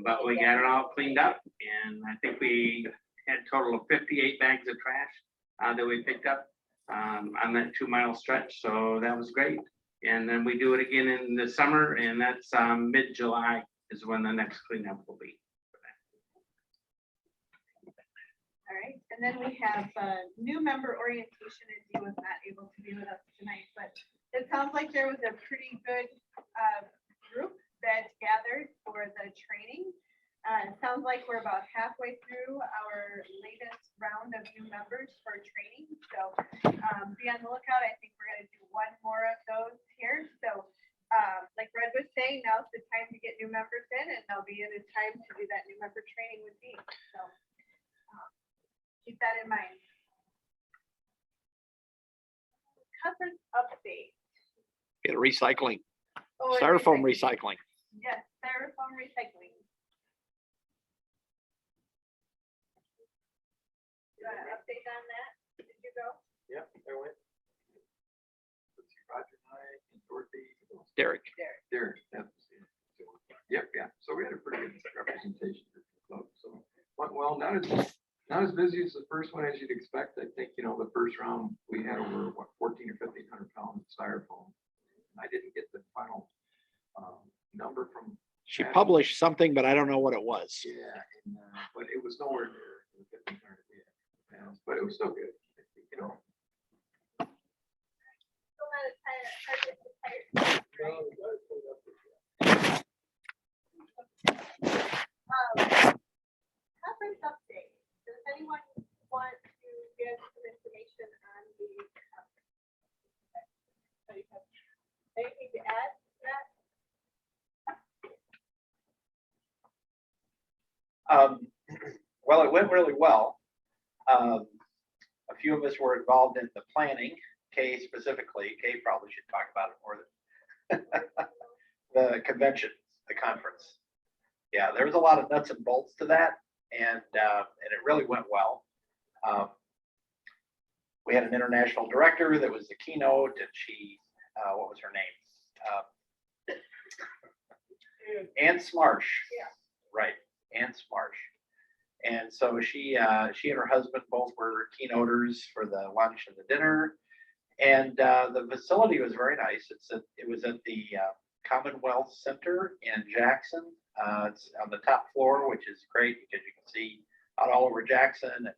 But we got it all cleaned up, and I think we had a total of 58 bags of trash that we picked up on that 2-mile stretch. So that was great. And then we do it again in the summer, and that's mid-July is when the next cleanup will be. All right, and then we have new member orientation, and Dee was not able to be with us tonight, but it sounds like there was a pretty good group that gathered for the training. It sounds like we're about halfway through our latest round of new members for training. So be on the lookout. I think we're going to do one more of those here. So like Red was saying, now's the time to get new members in, and there'll be a time to do that new member training with Dee. So keep that in mind. Conference update. Get recycling, Oh, and styrofoam recycling. Yes, styrofoam recycling. You want an update on that? Did you go? Yeah, I went. Let's see, Roger and I and Dorothy. Derek. Derek. Yep, yeah. So we had a pretty good representation of the club. So went well, not as busy as the first one as you'd expect. I think, you know, the first round we had over 14 or 1,500 pounds of styrofoam. And I didn't get the final number from. She published something, but I don't know what it was. Yeah, and, but it was nowhere near the 1,500. But it was still good, you know. Still not as tired. Conference update. Does anyone want to give some information on the conference? Anything to add to that? Well, it went really well. A few of us were involved in the planning. Kay specifically. Kay probably should talk about it more than the convention, the conference. Yeah, there was a lot of nuts and bolts to that, and it really went well. We had an international director that was the keynote, and she, what was her name? Ann Smarsh. Yeah. Right, Ann Smarsh. And so she and her husband both were keynoters for the lunch and the dinner. And the facility was very nice. It was at the Commonwealth Center in Jackson. It's on the top floor, which is great because you can see out all over Jackson. And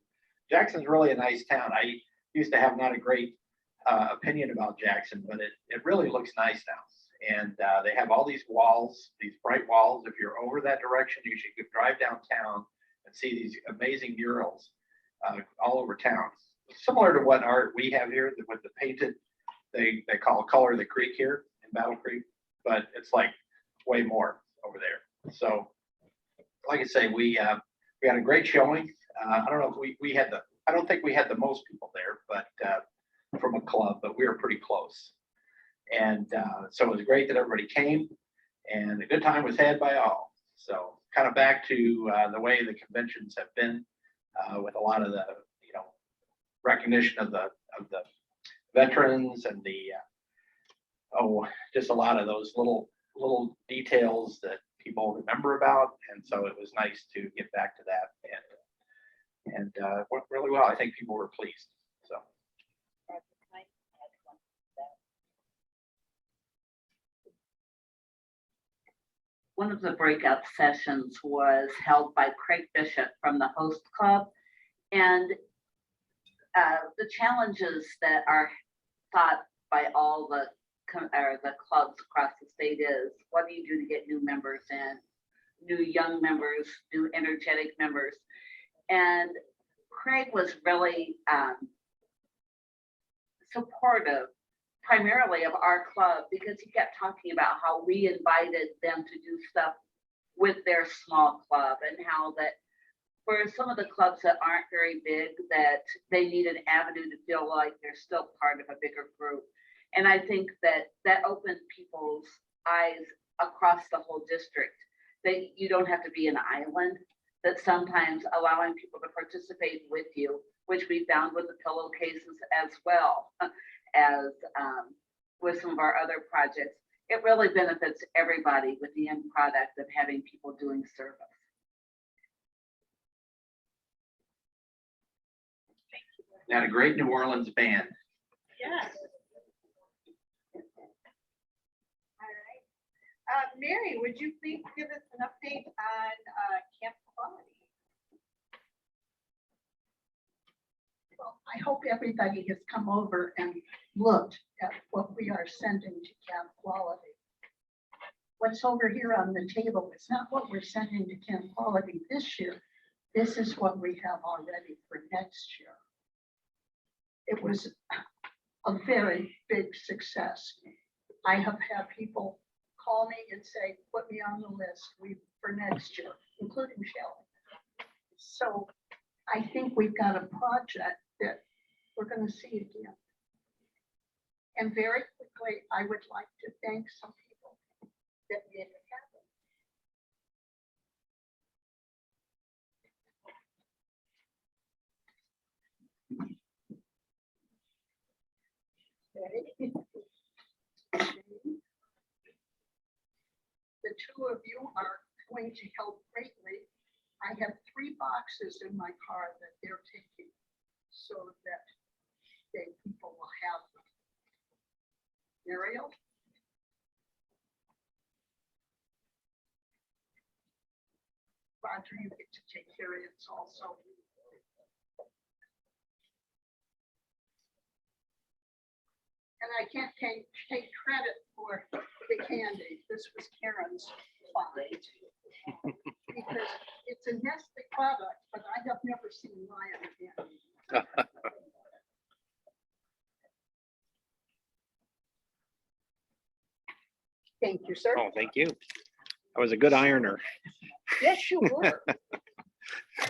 Jackson's really a nice town. I used to have not a great opinion about Jackson, but it really looks nice now. And they have all these walls, these bright walls. If you're over that direction, you should drive downtown and see these amazing murals all over town. Similar to what art we have here with the painted, they call Color the Creek here in Battle Creek, but it's like way more over there. So like I say, we had a great showing. I don't know if we had I don't think we had the most people there, but from a club, but we were pretty close. And so it was great that everybody came, and a good time was had by all. So kind of back to the way the conventions have been with a lot of the recognition of the veterans and the just a lot of those little details that people remember about. And so it was nice to get back to that, and went really well. I think people were pleased. So. One of the breakout sessions was held by Craig Bishop from the host club. And the challenges that are thought by all the clubs across the state is, what do you do to get new members in, new young members, new energetic members? And Craig was really supportive primarily of our club, because he kept talking about how we invited them to do stuff with their small club, and how that for some of the clubs that aren't very big, that they need an avenue to feel like they're still part of a bigger group. And I think that opened people's eyes across the whole district, that you don't have to be an island, that sometimes allowing people to participate with you, which we found with the pillowcases as well as with some of our other projects, it really benefits everybody with the end product of having people doing service. Had a great New Orleans band. Yes. All right. Mary, would you please give us an update on camp quality? Well, I hope everybody has come over and looked at what we are sending to Camp Quality. What's over here on the table is not what we're sending to Camp Quality this year. This is what we have already for next year. It was a very big success. I have had people call me and say, put me on the list for next year, including Shelley. So I think we've got a project that we're going to see again. And very quickly, I would like to thank some people that made it happen. Okay. The two of you are going to help greatly. I have 3 boxes in my car that they're taking so that people will have them. Ariel? Roger, you get to take care of it also. And I can't take credit for the candy. This was Karen's find. Because it's a Nestle product, but I have never seen Lion candy. Thank you, sir. Oh, thank you. I was a good ironer. Yes, you were.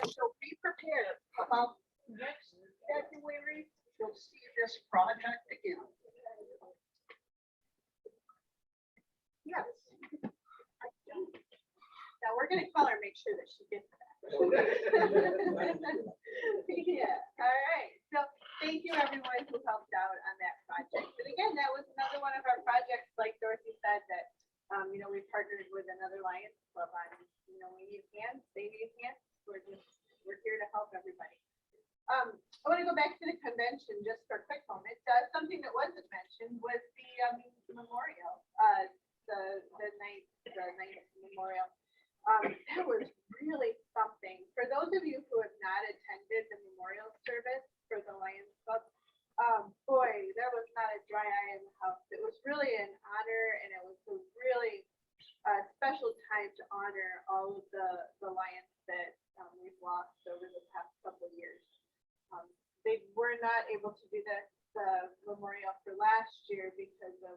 So be prepared. About next February, you'll see this project again. Yes. Now we're gonna call her, make sure that she gets that. Yeah, all right. So thank you everyone who helped out on that project. But again, that was another one of our projects, like Dorothy said, that we partnered with another Lions Club on, we need hands, they need hands. We're here to help everybody. I want to go back to the convention just for a quick moment. Something that wasn't mentioned was the memorial, the night memorial. That was really something. For those of you who have not attended the memorial service for the Lions Club, boy, that was they were not able to do the memorial for last year because of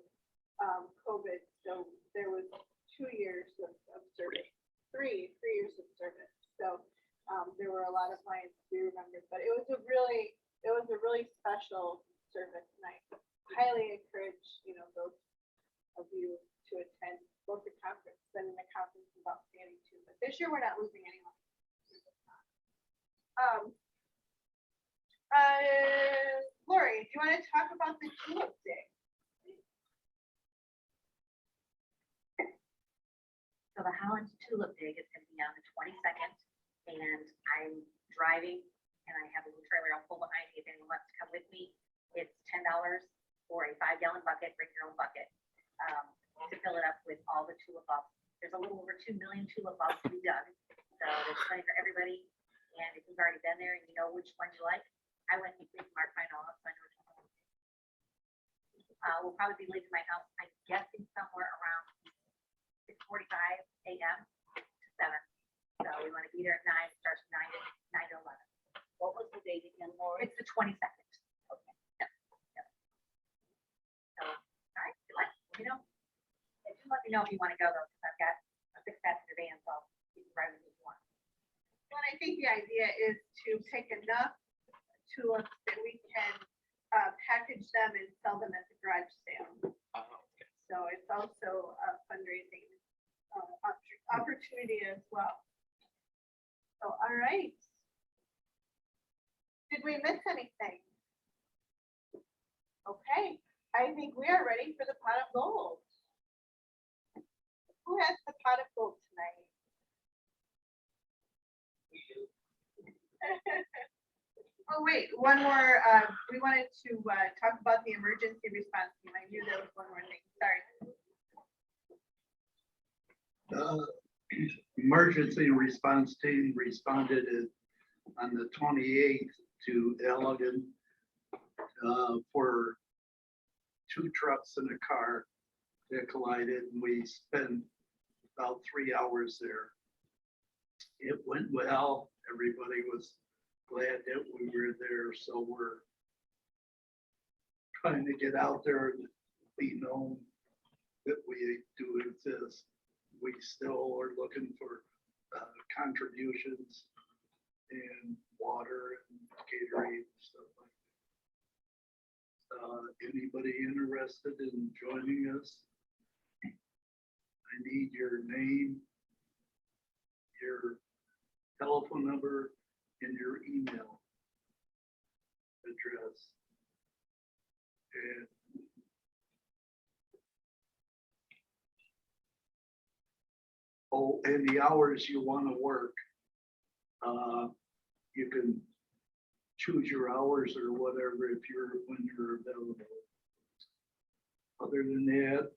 COVID. So there was 2 years of service, three years of service. So there were a lot of Lions to be remembered, but it was a really special service night. Highly encourage, those of you to attend both the conference and the conference is outstanding too. But this year we're not losing anyone. Lori, do you want to talk about the Tulip Day? So the Holland Tulip Day is going to be on the 22nd, and I'm driving, and I have a little trailer I'll pull behind me if anyone wants to come with me. It's $10 for a 5-gallon bucket. Bring your own bucket to fill it up with all the tulip bulbs. There's a little over 2 million tulip bulbs to be done, so there's plenty for everybody. And if you've already been there and you know which ones you like, I went and marked mine all up, so I know which one. We'll probably be leaving my house, I'm guessing somewhere around 6:45 a.m. to 7. So we want to be there at 9, starts 9 to 11. What was the date again, Lori? It's the 22nd. Okay. Yep. So, all right, good luck. Let me know if you want to go though, because I've got a 6-passenger van, so you can ride with me if you want. Well, I think the idea is to take enough tulips that we can package them and sell them at the garage sale. So it's also a fundraising opportunity as well. So, all right. Did we miss anything? Okay, I think we are ready for the pot of gold. Who has the pot of gold tonight? Oh, wait, one more. We wanted to talk about the emergency response team. I knew there was one more thing. Sorry. Emergency response team responded on the 28th to Elgin for 2 trucks and a car that collided, and we spent about 3 hours there. It went well. Everybody was glad that we were there, so we're trying to get out there and be known that we do exist. We still are looking for contributions and water and Gatorade and stuff like that. Anybody interested in joining us? I need your name, your telephone number, and your email address. And the hours you want to work. You can choose your hours or whatever when you're available. Other than that,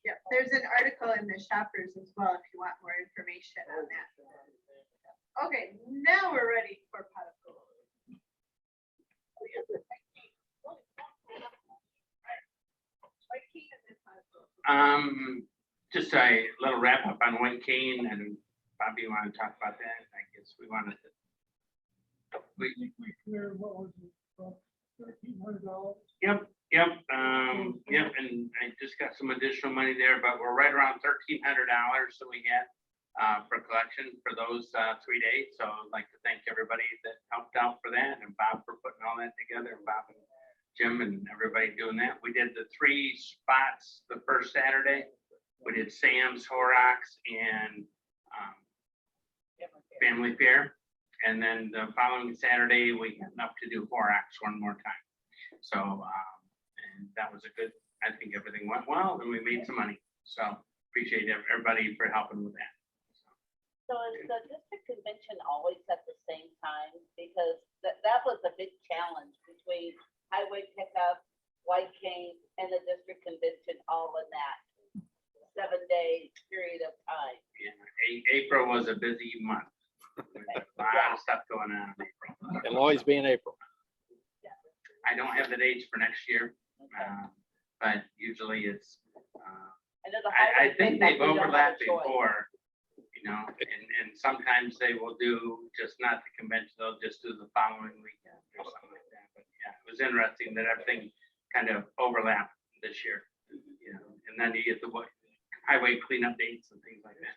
Yeah, there's an article in the Shoppers as well if you want more information on that. Okay, now we're ready for pot of gold. Just a little wrap up on White Cane, and Bobby, you want to talk about that? I guess we wanted to. We cleared, what was it, $1,300? Yep, and I just got some additional money there, but we're right around $1,300 that we had for collection for those 3 days. So I'd like to thank everybody that helped out for that, and Bob for putting all that together, and Bob and Jim and everybody doing that. We did the 3 spots the first Saturday. We did Sam's, Horrocks, and Family Fair. And then the following Saturday, we had enough to do Horrocks one more time. So, and that was a good, I think everything went well, and we made some money. So appreciate everybody for helping with that. So is the district convention always at the same time? Because that was a big challenge between highway pickup, White Cane, and the district convention all in that 7-day period of time. Yeah, April was a busy month. A lot of stuff going on in April. It'll always be in April. I don't have the dates for next year. but usually it's, And as a I highway think pickup, they've we don't have a overlapped choice. before, you know, and sometimes they will do just not the convention, they'll just do the following weekend or something like that. But yeah, it was interesting that everything kind of overlapped this year, you know, and then you get the highway cleanup dates and things like that.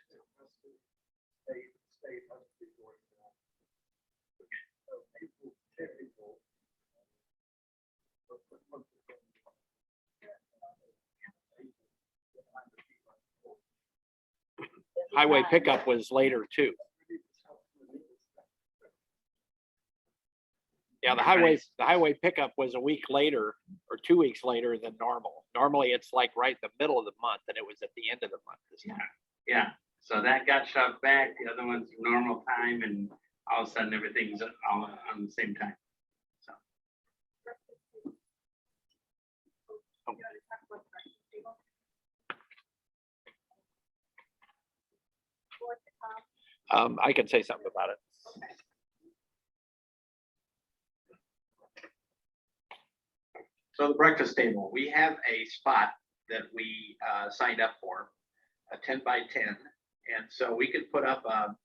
Highway pickup was later too. Yeah, the highway pickup was a week later or 2 weeks later than normal. Normally it's like right in the middle of the month, and it was at the end of the month this time. Yeah, so that got shoved back, the other one's normal time, and all of a sudden everything's all on the same time. So. I can say something about it. So the breakfast table, we have a spot that we signed up for, a 10 by 10. And so we could put up a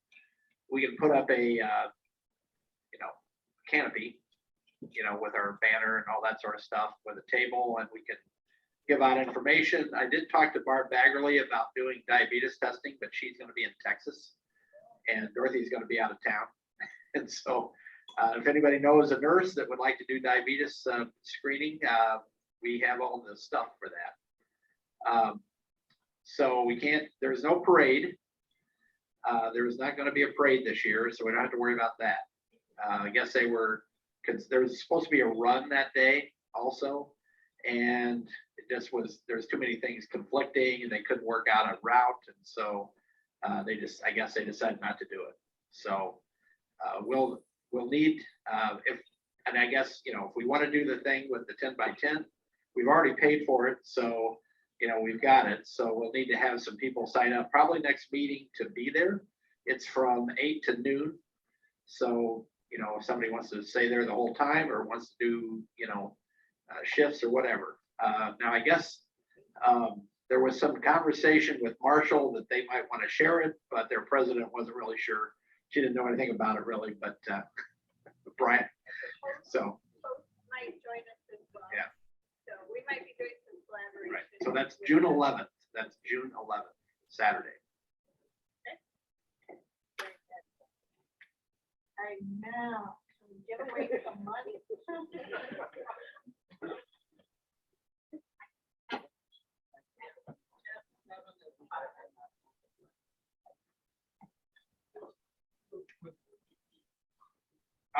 canopy, with our banner and all that sort of stuff with a table, and we could give out information. I did talk to Barb Baggerly about doing diabetes testing, but she's going to be in Texas and Dorothy's going to be out of town. And so if anybody knows a nurse that would like to do diabetes screening, we have all the stuff for that. So we can't, there's no parade. There is not going to be a parade this year, so we don't have to worry about that. I guess they were, because there was supposed to be a run that day also. And it just was, there's too many things conflicting and they couldn't work out a route. And so I guess they decided not to do it. So we'll need, and I guess, if we want to do the thing with the 10 by 10, we've already paid for it. So, we've got it. So we'll need to have some people sign up probably next meeting to be there. It's from 8 to noon. So, if somebody wants to stay there the whole time or wants to do, shifts or whatever. Now, I guess there was some conversation with Marshall that they might want to share it, but their president wasn't really sure. She didn't know anything about it really, but Brian. So. Might join us as well. Yeah. So we might be doing some collaboration. Right. So that's June 11th. That's June 11th, Saturday. I know. Give away some money.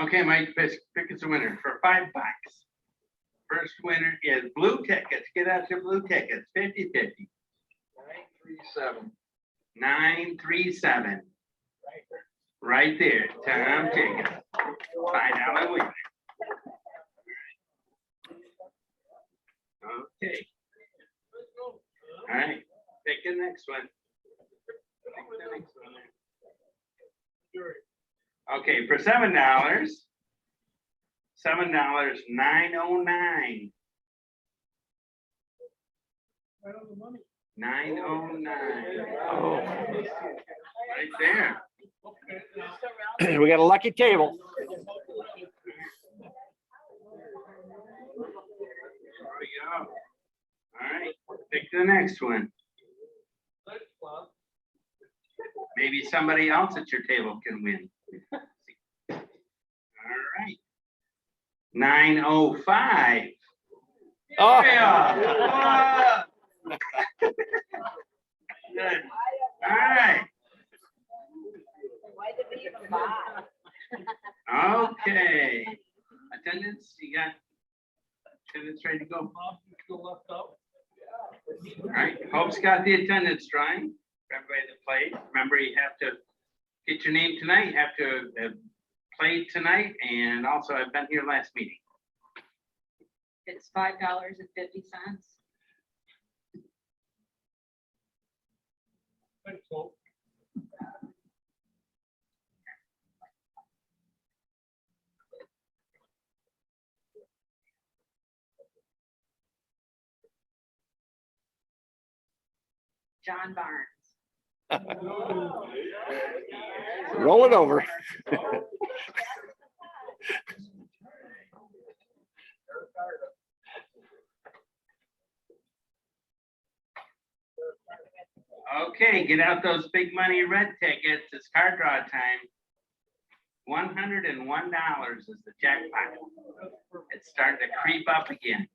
Okay, Mike, pick us a winner for $5. First winner is blue tickets. Get out your blue tickets, 50-50. 937. 937. Right there, Tom ticket. $5 winner. Okay. All right, pick the next one. Pick the next one there. Okay, for $7, $909. 909. Oh. Right there. We got a lucky table. There we go. All right, pick the next one. Maybe somebody else at your table can win. All right. 905. Oh. Yeah. Good. All right. Why did we even buy? Okay. Attendance, you got attendance ready to go? All right, Hope's got the attendance drawing. For everybody that played, remember you have to get your name tonight, you have to have played tonight, and also I've been here last meeting. It's $5.50. Thanks, Hope. John Barnes. Roll it over. Okay, get out those big money red tickets. It's card draw time. $101 is the jackpot. It's starting to creep up again.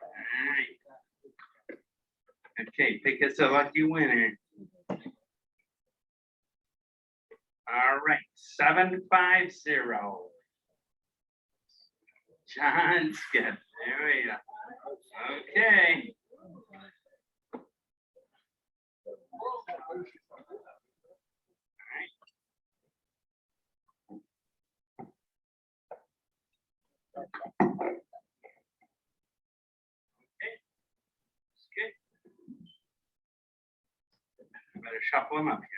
All right. Okay, pick us a lucky winner. All right, 750. John Skip. There we go. Okay. I better shuffle them up here.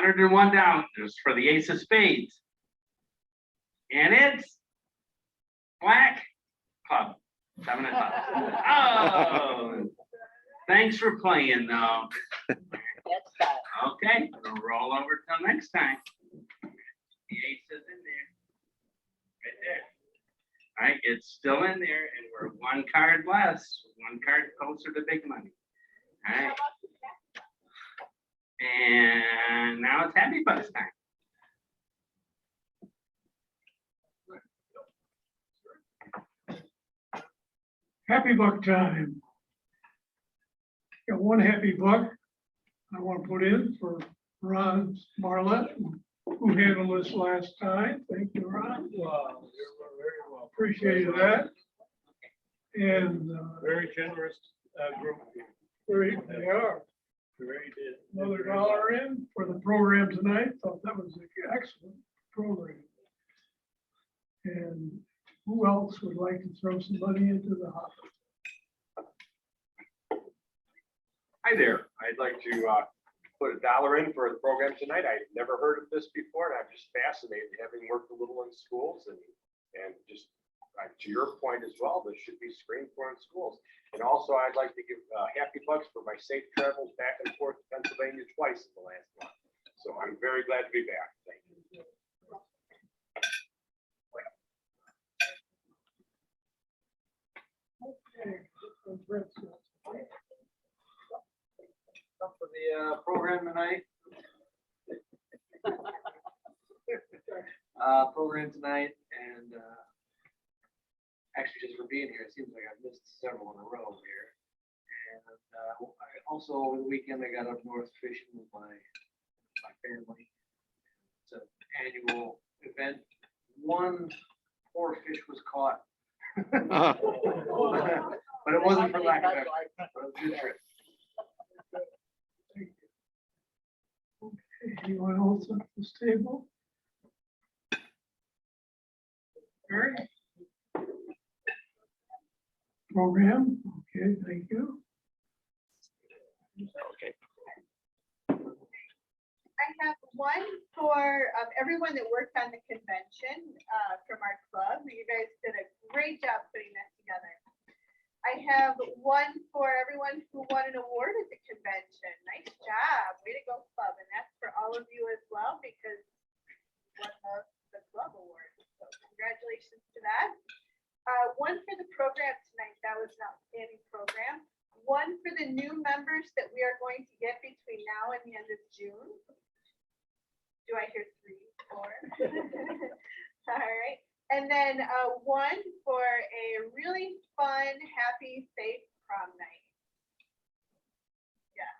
$101 for the ace of spades. And it's black club. 7 o'clock. Oh, thanks for playing though. Okay, we'll roll over till next time. The ace is in there. Right there. All right, it's still in there and we're one card less, one card closer to big money. All right. And now it's happy bus time. Happy buck time. Got one happy buck I want to put in for Ron Marlett, who handled this last time. Thank you, Ron. Wow, you're very well. Appreciated that. And Very generous group. they are. Very good. Another dollar in for the program tonight. Thought that was an excellent program. And who else would like to throw some money into the hopper? Hi there. I'd like to put $1 in for the program tonight. I've never heard of this before, and I'm just fascinated, having worked a little in schools and just to your point as well, this should be screened for in schools. And also, I'd like to give happy bucks for my safe travels back and forth to Pennsylvania twice in the last month. So I'm very glad to be back. Thank you. Up for the program tonight. Program tonight, and actually just for being here, it seems like I've missed several in a row here. And I also over the weekend I got up north fishing with my family. It's an annual event. One poor fish was caught, but it wasn't for lack of effort. It was a good trip. Anyone else at this table? Gary? Program, okay, thank you. Okay. I have one for everyone that worked on the convention from our club. You guys did a great job putting that together. I have one for everyone who won an award at the convention. Nice job. Way to go, club. And that's for all of you as well because you won the club award. So congratulations to that. One for the program tonight. That was an outstanding program. One for the new members that we are going to get between now and the end of June. Do I hear 3, 4? All right. And then one for a really fun, happy, safe prom night. Yeah.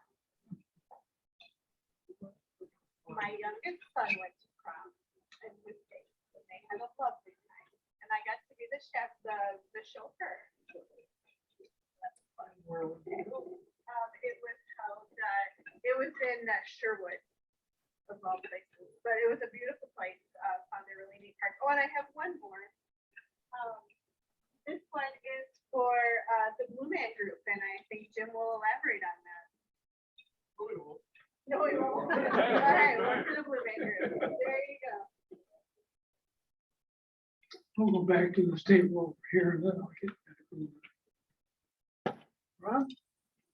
My youngest son went to prom and was safe, and they had a lovely time. And I got to be the chef, the chauffeur. That's fun. It was held. It was in Sherwood, of all places, but it was a beautiful place. Found a really neat park. Oh, and I have one more. This one is for Blueman Group, and I think Jim will elaborate on that. No, he won't. All right, one for the Blueman Group. There you go. I'll go back to this table over here and then I'll get back. Ron?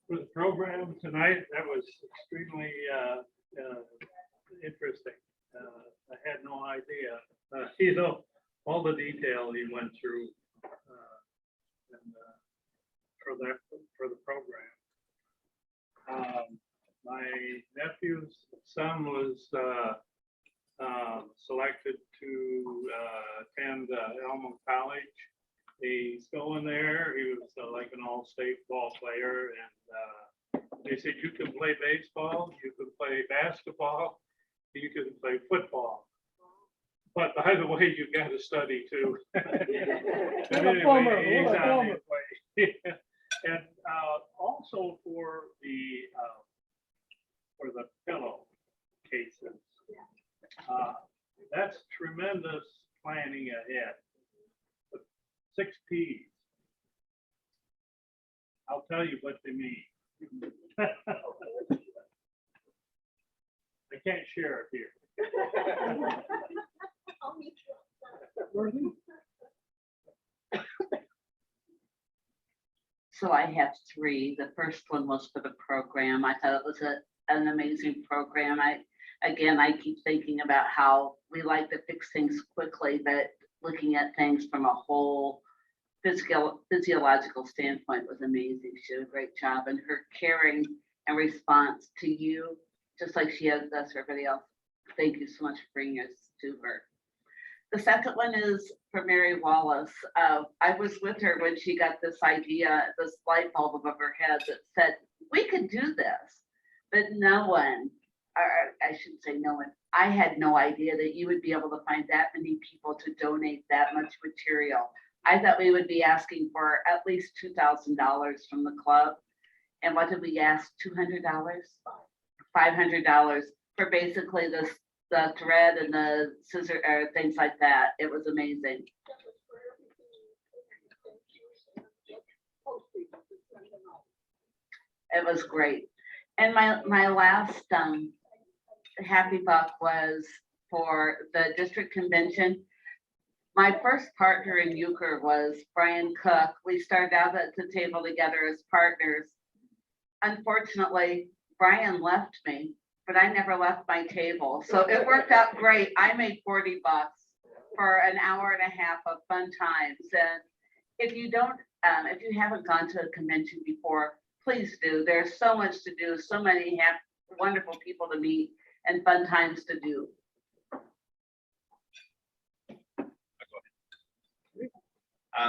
For the program tonight, that was extremely interesting. I had no idea, all the detail he went through and, for the program. My nephew's son was selected to attend Elmo College. He's going there. He was like an all-state ball player, and they said you can play baseball, you can play basketball, you can play football. But by the way, you got to study too. But anyway, he's on his way. And also for the pillow cases, that's tremendous planning ahead. 6 P's. I'll tell you what they mean. I can't share it here. I'll meet you. So I have 3. The first one was for the program. I thought it was an amazing program. I keep thinking about how we like to fix things quickly, but looking at things from a whole physiological standpoint was amazing. She did a great job, and her caring and response to you, just like she has us, everybody else. Thank you so much for bringing us to her. The second one is for Mary Wallace. I was with her when she got this idea, this light bulb above her head that said, we could do this, but no one, or I shouldn't say no one, I had no idea that you would be able to find that many people to donate that much material. I thought we would be asking for at least $2,000 from the club. And what did we ask? $200? $500 for basically the thread and the scissor or things like that. It was amazing. It was great. And my last happy buck was for the district convention. My first partner in euchre was Brian Cook. We started out at the table together as partners. Unfortunately, Brian left me, but I never left my table. So it worked out great. I made $40 for an hour and a half of fun times. And if you haven't gone to a convention before, please do. There's so much to do, so many wonderful people to meet and fun times to do.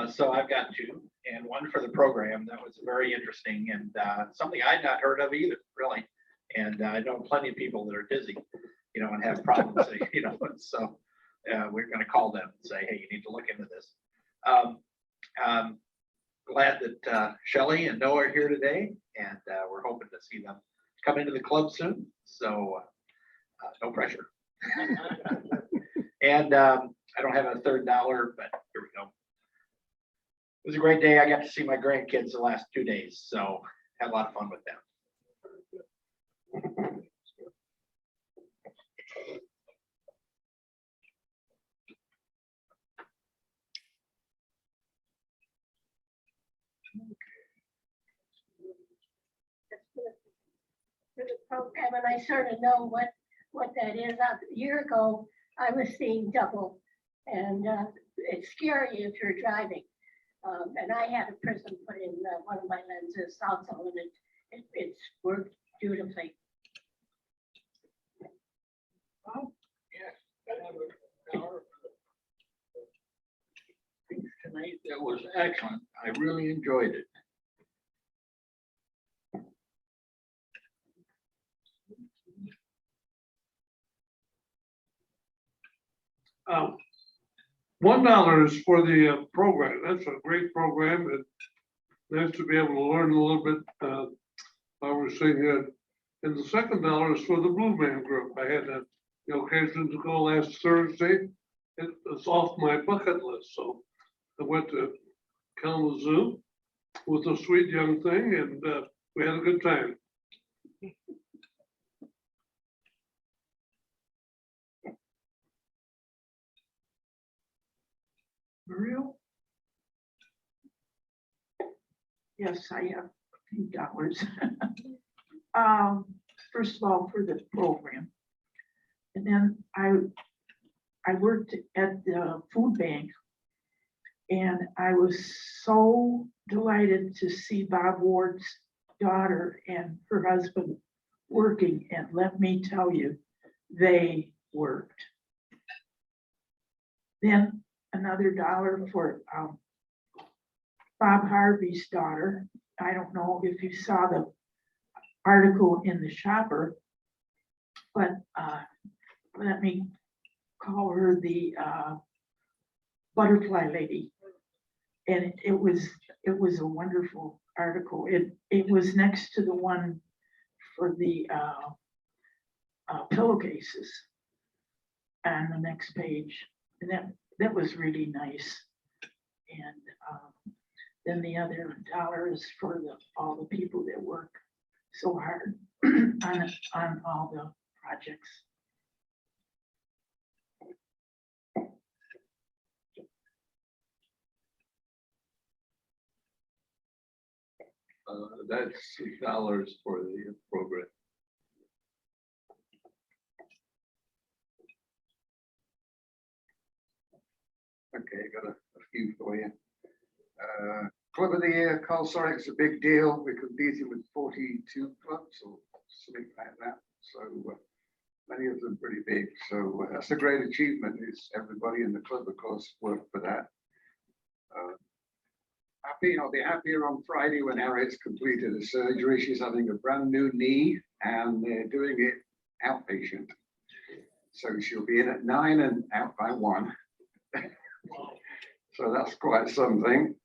So I've got 2, and one for the program that was very interesting and something I'd not heard of either, really. And I know plenty of people that are dizzy, and have problems, and so we're going to call them and say, hey, you need to look into this. Glad that Shelley and Noah are here today, and we're hoping to see them come into the club soon. So no pressure. And I don't have a $3rd, but here we go. It was a great day. I got to see my grandkids the last 2 days, so had a lot of fun with them. For the program, and I sort of know what that is. A year ago, I was seeing double, and it's scary if you're driving. And I had a prism put in one of my lenses also, and it's worked beautifully. Tonight, that was excellent. I really enjoyed it. $1 is for the program. That's a great program, and nice to be able to learn a little bit while we're sitting here. And the second $1 is for the Blue Man Group. I had the occasion to go last Thursday. It's off my bucket list, so I went to Kalamazoo, was a sweet young thing, and we had a good time. Muriel? Yes, I have a few dollars. First of all, for the program. And then I worked at the food bank. And I was so delighted to see Bob Ward's daughter and her husband working. And let me tell you, they worked. Then another dollar for Bob Harvey's daughter. I don't know if you saw the article in the Shopper, but let me call her the butterfly lady. And it was a wonderful article. It was next to the one for the pillowcases on the next page. And that was really nice. And then the other dollar is for all the people that work so hard on all the projects. That's $6 for the program. Okay, got a few for you. Club of the Year, Carl Sorek's a big deal. We competed with 42 clubs or something like that. So many of them pretty big. So that's a great achievement. It's everybody in the club, of course, worked for that. I'll be happier on Friday when Harriet's completed a surgery. She's having a brand new knee and they're doing it outpatient. So she'll be in at 9 and out by 1. So that's quite something.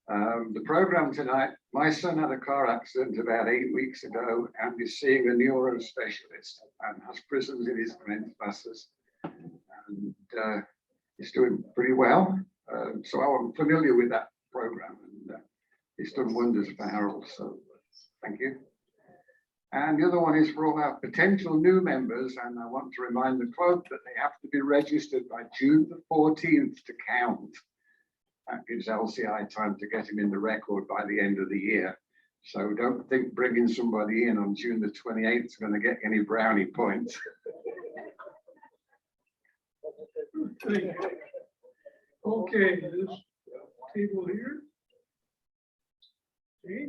The program tonight, my son had a car accident about 8 weeks ago and is seeing a neuro specialist and has prisms in his men's classes. And he's doing pretty well. So I'm familiar with that program, and it's done wonders for Harold, so thank you. And the other one is for all our potential new members, and I want to remind the club that they have to be registered by June the 14th to count. That gives LCI time to get him in the record by the end of the year. So don't think bringing somebody in on June the 28th is going to get any brownie points. Okay, this table here. Okay.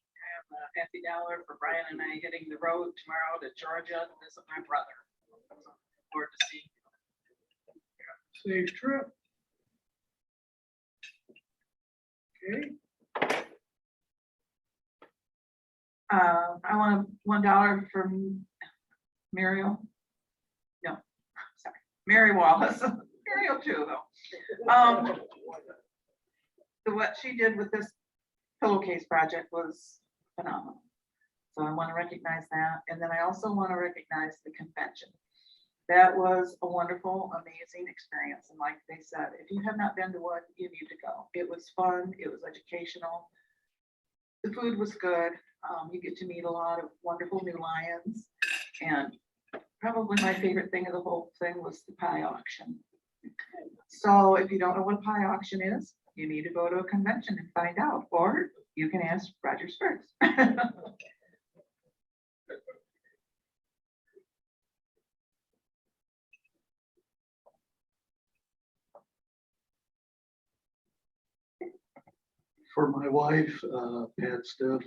I have a $50 for Brian and I hitting the road tomorrow to Georgia to visit my brother. Look forward to seeing you. Safe trip. Okay. I want $1 from Muriel. No, sorry, Mary Wallace. Muriel too, though. What she did with this pillowcase project was phenomenal. So I want to recognize that. And then I also want to recognize the convention. That was a wonderful, amazing experience. And like they said, if you have not been to one, you need to go. It was fun. It was educational. The food was good. You get to meet a lot of wonderful new lions. And probably my favorite thing of the whole thing was the pie auction. So if you don't know what a pie auction is, you need to go to a convention and find out, or you can ask Roger Spurs. For my wife, Pat Stiff,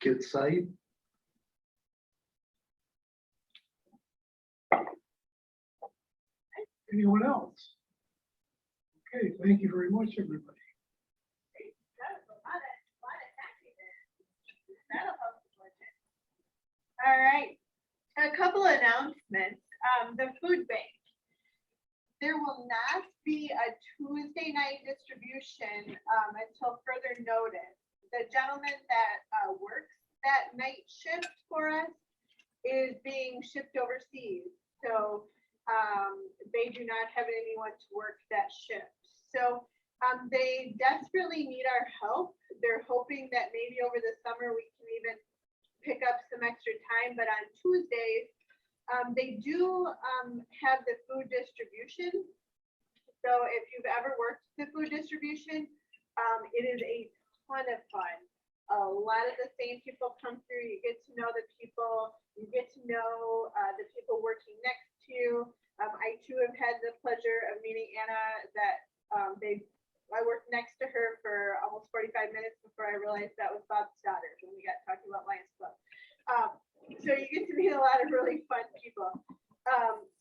kid site. Anyone else? Okay, thank you very much, everybody. All right, a couple of announcements. The food bank. There will not be a Tuesday night distribution until further notice. The gentleman that works that night shift for us is being shipped overseas. So they do not have anyone to work that shift. So They desperately need our help. They're hoping that maybe over the summer we can even pick up some extra time, but on Tuesdays, they do have the food distribution. So if you've ever worked the food distribution, it is a ton of fun. A lot of the same people come through. You get to know the people. You get to know the people working next to you. I too have had the pleasure of meeting Anna. That I worked next to her for almost 45 minutes before I realized that was Bob's daughter when we got talking about Lions Club. So you get to meet a lot of really fun people.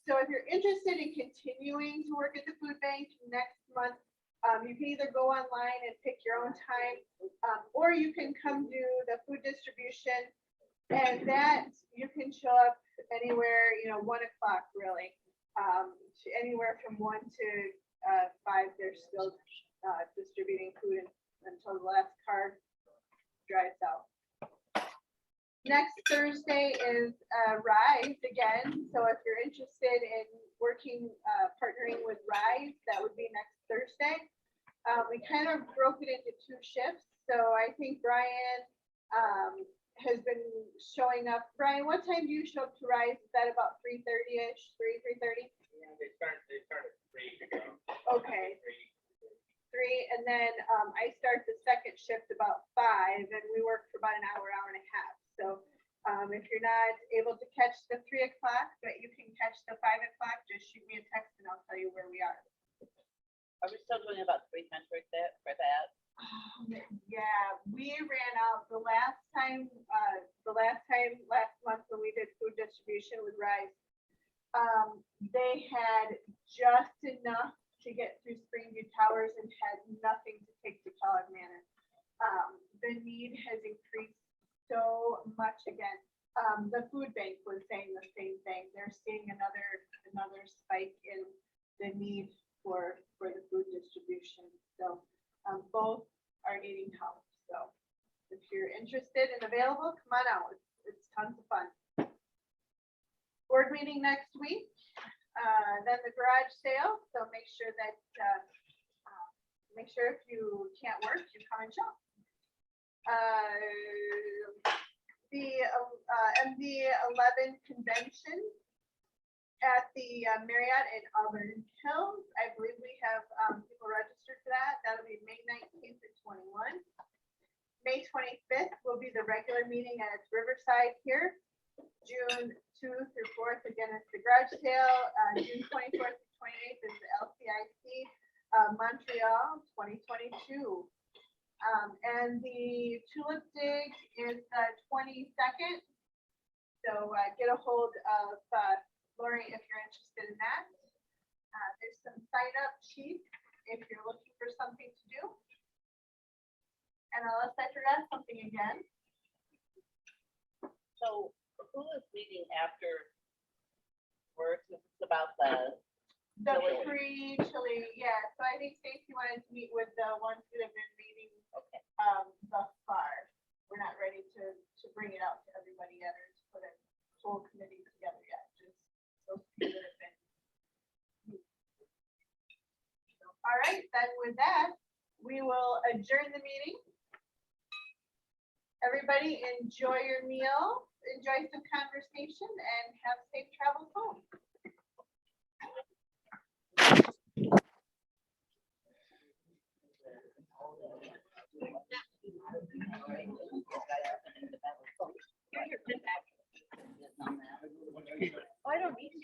So if you're interested in continuing to work at the food bank next month, you can either go online and pick your own time, or you can come do the food distribution, and that you can show up anywhere, 1 o'clock really, anywhere from 1 to 5. They're still distributing food until the last car drives out. Next Thursday is Rise again. So if you're interested in working, partnering with Rise, that would be next Thursday. We kind of broke it into 2 shifts. So I think Brian has been showing up. Brian, what time do you show up to Rise? Is that about 3:30-ish, 3:30? Yeah, they start at 3. Okay. 3, and then I start the second shift about 5, and we work for about an hour and a half. So if you're not able to catch the 3 o'clock, but you can catch the 5 o'clock, just shoot me a text and I'll tell you where we are. Are we still doing about 3 times for that? Yeah, we ran out the last month when we did food distribution with Rise. They had just enough to get through Springview Towers and had nothing to take to Kellogg Manor. The need has increased so much again. The food bank was saying the same thing. They're seeing another spike in the need for the food distribution. So both are needing help. So if you're interested and available, come on out. It's tons of fun. Board meeting next week. Then the garage sale. So make sure if you can't work, you come and shop. The MD11 convention at the Marriott in Auburn Hills. I believe we have people registered for that. That'll be May 19th and 21. May 25th will be the regular meeting at Riverside here. June 2 through 4th, again, it's the garage sale. June 24th to 28th is the LCIC Montreal 2022. And the tulip dig is the 22nd. So get a hold of Lori if you're interested in that. There's some sign up sheets if you're looking for something to do. And unless I forgot something again. So who is meeting after work? It's about the free chili, yeah. So I think Stacy wanted to meet with the ones that have been meeting thus far. We're not ready to bring it out to everybody yet or to put a whole committee together yet. Just those few that have been. All right, then with that, we will adjourn the meeting. Everybody enjoy your meal, enjoy some conversation, and have safe travels home. Oh, I don't need to.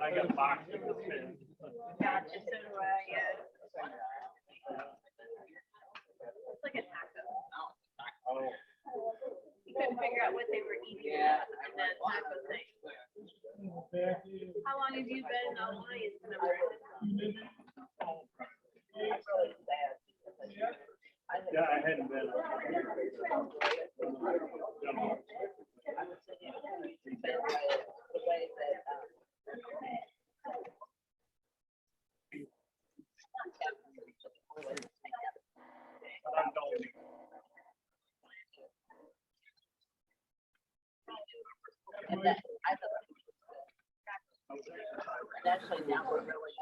I got a box of this thing. Gotcha, so do I, yeah. It's like a taco. Oh. You couldn't figure out what they were eating. Yeah. And then taco thing. How long have you been in Alliance? Oh, hadn't been. And that, I thought. Actually, now we're really.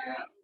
Yeah.